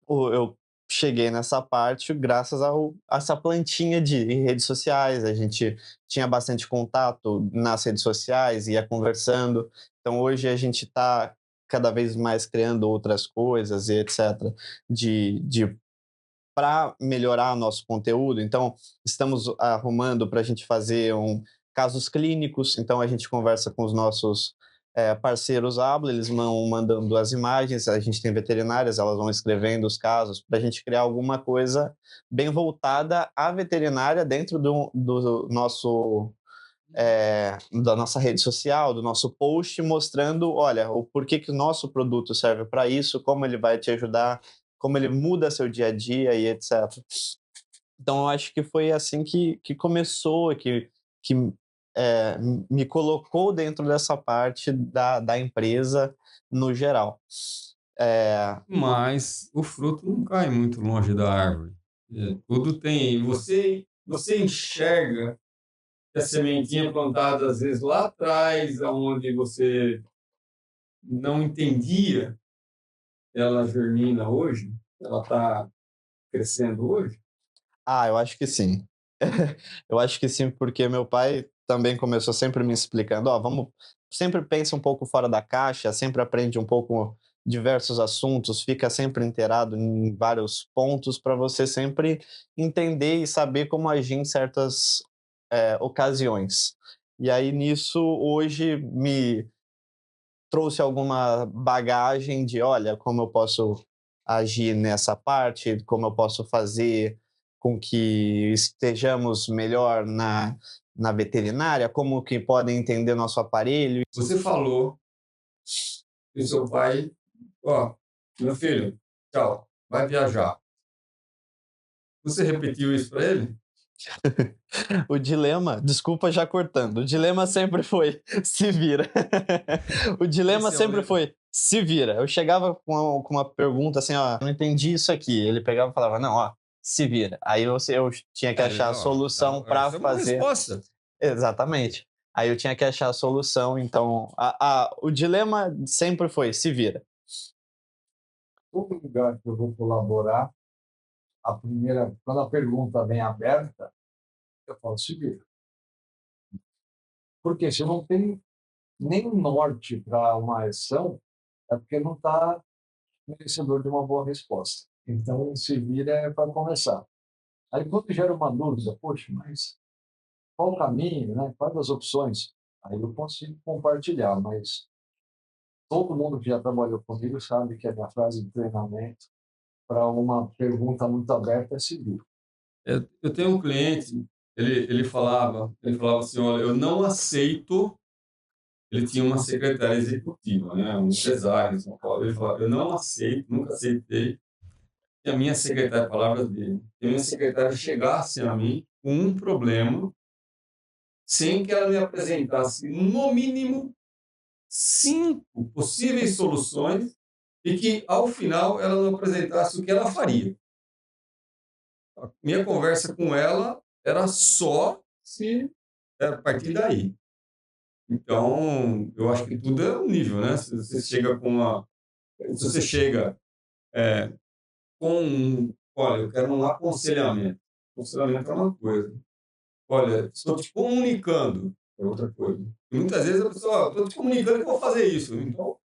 eu cheguei nessa parte graças a essa plantinha de redes sociais. A gente tinha bastante contato nas redes sociais, ia conversando. Então hoje a gente está cada vez mais criando outras coisas e etc. de para melhorar nosso conteúdo. Então estamos arrumando para a gente fazer casos clínicos. Então a gente conversa com os nossos parceiros Abla, eles vão mandando as imagens, a gente tem veterinárias, elas vão escrevendo os casos, para a gente criar alguma coisa bem voltada à veterinária dentro do nosso da nossa rede social, do nosso post, mostrando, olha, o porquê que o nosso produto serve para isso, como ele vai te ajudar, como ele muda seu dia a dia e etc. Então, eu acho que foi assim que começou, que me colocou dentro dessa parte da empresa no geral. Mas o fruto não cai muito longe da árvore. Tudo tem. Você enxerga que a sementinha plantada, às vezes, lá atrás, onde você não entendia, ela germina hoje? Ela está crescendo hoje? Eu acho que sim. Eu acho que sim, porque meu pai também começou sempre me explicando, ó, vamos, sempre pensa um pouco fora da caixa, sempre aprende um pouco diversos assuntos, fica sempre inteirado em vários pontos para você sempre entender e saber como agir em certas ocasiões. E aí nisso hoje me trouxe alguma bagagem de, olha, como eu posso agir nessa parte, como eu posso fazer com que estejamos melhor na veterinária, como que podem entender nosso aparelho. Você falou que o seu pai, ó, meu filho, tchau, vai viajar. Você repetiu isso para ele? O dilema, desculpa já cortando, o dilema sempre foi se vira. O dilema Esse é o sempre lema. foi se vira. Eu chegava com uma pergunta assim, ó, não entendi isso aqui. Ele pegava e falava, não, ó, se vira. Aí eu tinha que achar a Ó, solução para essa é uma fazer. resposta. Exatamente. Aí eu tinha que achar a solução, então o dilema sempre foi se vira. Todo lugar que eu vou colaborar, quando a pergunta vem aberta, eu falo, se vira. Porque se não tem nem norte para uma ação, é porque não está merecedor de uma boa resposta. Então, se vira é para começar. Aí, quando gera uma dúvida, poxa, mas qual o caminho, né? Quais as opções? Aí eu consigo compartilhar, mas todo mundo que já trabalhou comigo sabe que a minha frase de treinamento para uma pergunta muito aberta é se vira. Eu tenho um cliente, ele falava assim, olha, eu não aceito. Ele tinha uma secretária executiva, né, um empresário em São Paulo. Ele falava, eu não aceito, nunca aceitei que a minha secretária, palavras dele, que a minha secretária chegasse a mim com um problema sem que ela me apresentasse, no mínimo, 5 possíveis soluções e que, ao final, ela não apresentasse o que ela faria. A minha conversa com ela era só se era a partir daí. Então, eu acho que tudo é um nível, né? Se você chega com uma, se você chega olha, eu quero um aconselhamento. Aconselhamento é uma coisa. Olha, estou te comunicando, é outra coisa. E muitas vezes a pessoa, estou te comunicando que eu vou fazer isso. Então,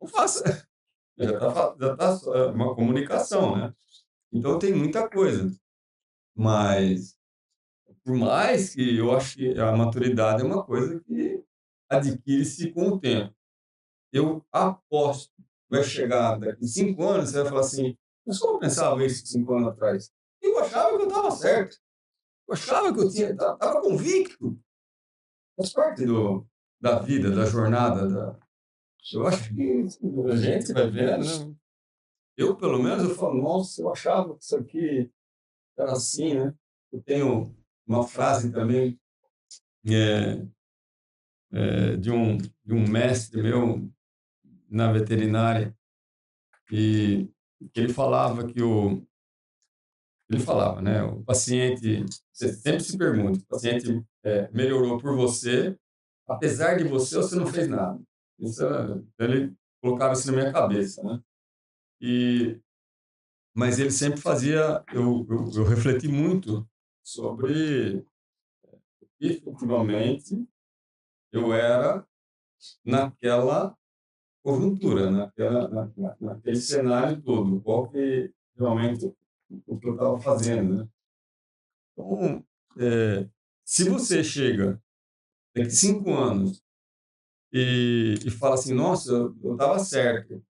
não faça. Já tá uma comunicação, né? Então tem muita coisa. Mas por mais que eu acho que a maturidade é uma coisa que adquire-se com o tempo. Eu aposto que vai chegar daqui 5 anos, você vai falar assim, mas como eu pensava isso 5 anos atrás? Eu achava que eu estava certo. Eu achava que eu estava convicto. Faz parte da vida, da jornada. Eu acho que a gente vai vendo, né? Eu, pelo menos, eu falo, nossa, eu achava que isso aqui era assim, né? Eu tenho uma frase também é, de um mestre meu na veterinária, e que ele falava, né? O paciente, você sempre se pergunta, o paciente melhorou por você, apesar de você, você não fez nada. Ele colocava isso na minha cabeça, né? Mas ele sempre fazia, eu refleti muito sobre efetivamente eu era naquela conjuntura, naquele cenário todo, qual que realmente o que eu estava fazendo, né? Então, se você chega daqui 5 anos e fala assim, nossa, eu estava certo,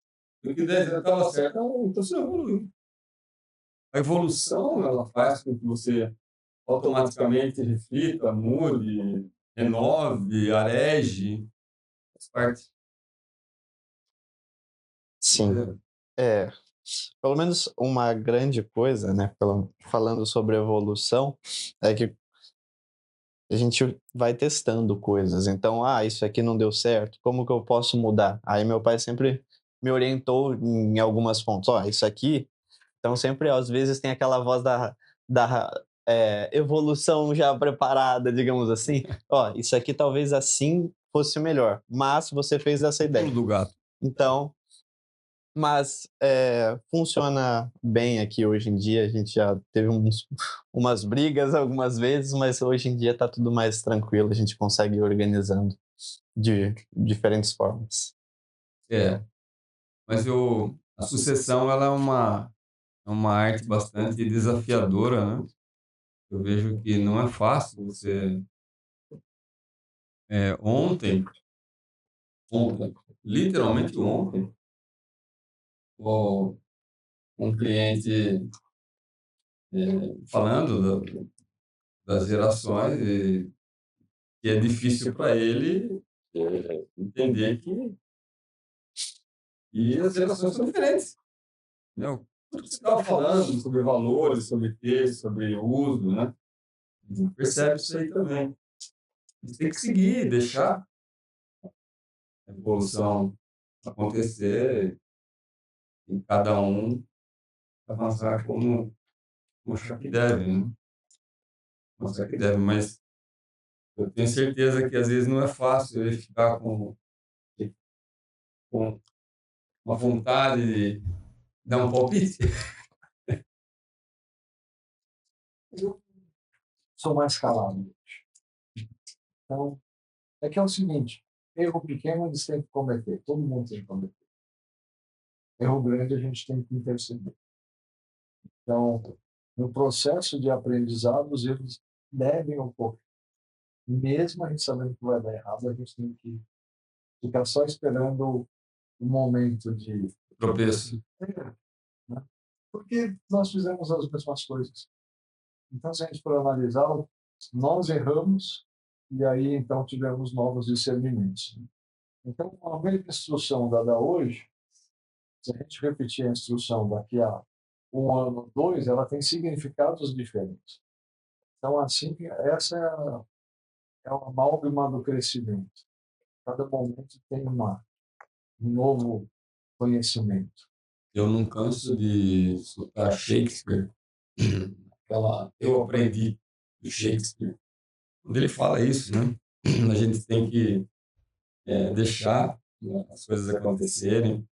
daqui 10 anos eu estava certo, então você evoluiu. A evolução, ela faz com que você automaticamente reflita, mude, renove, areje, faz parte. Sim. É, pelo menos uma grande coisa, né, falando sobre evolução, é que a gente vai testando coisas. Então, isso aqui não deu certo, como que eu posso mudar? Aí meu pai sempre me orientou em algumas pontos. Ó, isso aqui. Então sempre, às vezes, tem aquela voz da evolução já preparada, digamos assim. Ó, isso aqui talvez assim fosse melhor, mas você fez essa Pulo ideia. do gato. Então, mas funciona bem aqui hoje em dia. A gente já teve umas brigas algumas vezes, mas hoje em dia tá tudo mais tranquilo. A gente consegue ir organizando de diferentes formas. Mas a sucessão ela é uma arte bastante desafiadora, né? Eu vejo que não é fácil você. Ontem, literalmente ontem, um cliente falando das gerações que é difícil para ele entender que as gerações são diferentes. Né? Tudo que você estava falando sobre valores, sobre texto, sobre uso, né? A gente percebe isso aí também. A gente tem que seguir, deixar a evolução acontecer e cada um avançar como achar que deve, né? Avançar que deve, mas eu tenho certeza que às vezes não é fácil ele ficar com uma vontade de dar um palpite. Eu sou mais calado. Então, é que é o seguinte, erro pequeno eles têm que cometer, todo mundo tem que cometer. Erro grande a gente tem que interceder. Então, no processo de aprendizado, os erros devem ocorrer. Mesmo a gente sabendo que vai dar errado, a gente tem que ficar só esperando o momento de Tropeço. né? Porque nós fizemos as mesmas coisas. Então, se a gente for analisar, nós erramos e aí então tivemos novos discernimentos. Então, a mesma instrução dada hoje, se a gente repetir a instrução daqui a 1 ano, 2, ela tem significados diferentes. Então, assim, essa é a amálgama do crescimento. Cada momento tem um novo conhecimento. Eu não canso de citar Shakespeare, eu aprendi do Shakespeare. Quando ele fala isso, né? A gente tem que deixar, né, as coisas acontecerem,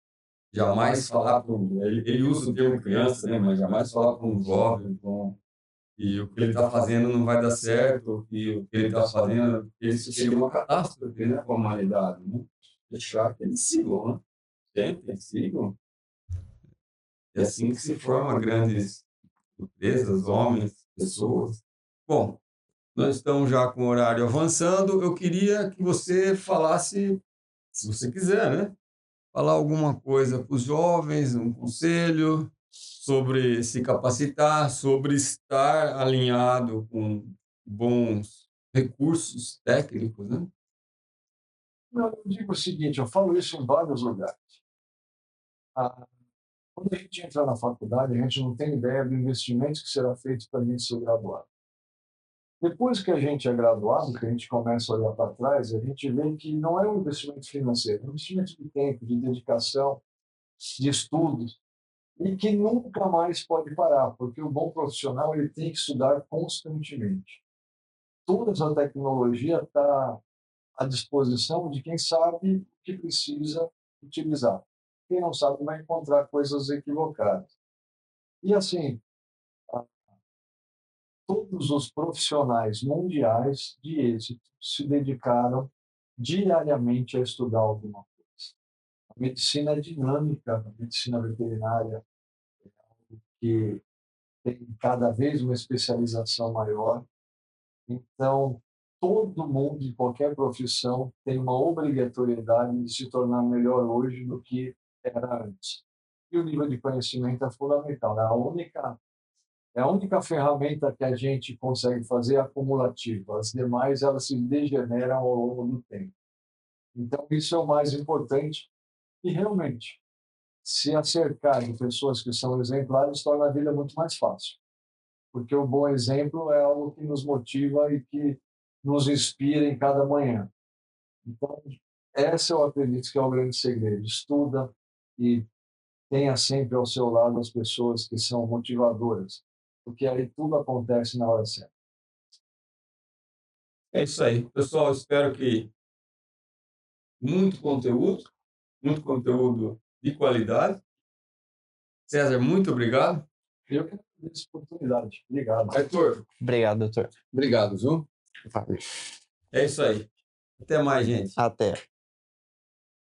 jamais falar para ele usa o termo criança, né? Mas jamais falar para um jovem que o que ele está fazendo não vai dar certo, que o que ele está fazendo isso seria uma catástrofe, né, para a humanidade, né? Deixar que eles sigam, né? Tentem, sigam. É assim que se formam grandes empresas, homens, pessoas. Bom, nós estamos já com o horário avançando. Eu queria que você falasse, se você quiser, né? Falar alguma coisa para os jovens, um conselho sobre se capacitar, sobre estar alinhado com bons recursos técnicos, né? Eu digo o seguinte, eu falo isso em vários lugares. Quando a gente entra na faculdade, a gente não tem ideia do investimento que será feito para a gente ser graduado. Depois que a gente é graduado, que a gente começa a olhar para trás, a gente vê que não é um investimento financeiro, é um investimento de tempo, de dedicação, de estudos, e que nunca mais pode parar, porque o bom profissional ele tem que estudar constantemente. Toda essa tecnologia está à disposição de quem sabe o que precisa utilizar. Quem não sabe vai encontrar coisas equivocadas. E assim, todos os profissionais mundiais de êxito se dedicaram diariamente a estudar alguma coisa. A medicina é dinâmica, a medicina veterinária, que tem cada vez uma especialização maior. Então, todo mundo de qualquer profissão tem uma obrigatoriedade de se tornar melhor hoje do que era antes. E o nível de conhecimento é fundamental. É a única ferramenta que a gente consegue fazer acumulativa. As demais, elas se degeneram ao longo do tempo. Então, isso é o mais importante. E, realmente, se acercar de pessoas que são exemplares torna a vida muito mais fácil. Porque o bom exemplo é algo que nos motiva e que nos inspira em cada manhã. Então, essa eu acredito que é o grande segredo. Estuda e tenha sempre ao seu lado as pessoas que são motivadoras, porque aí tudo acontece na hora certa. É isso aí. Pessoal, espero que muito conteúdo de qualidade. César, muito obrigado. Eu que agradeço a oportunidade. Obrigado. Arthur, Obrigado, doutor. obrigado, viu? Valeu. É isso aí. Até mais, gente. Até.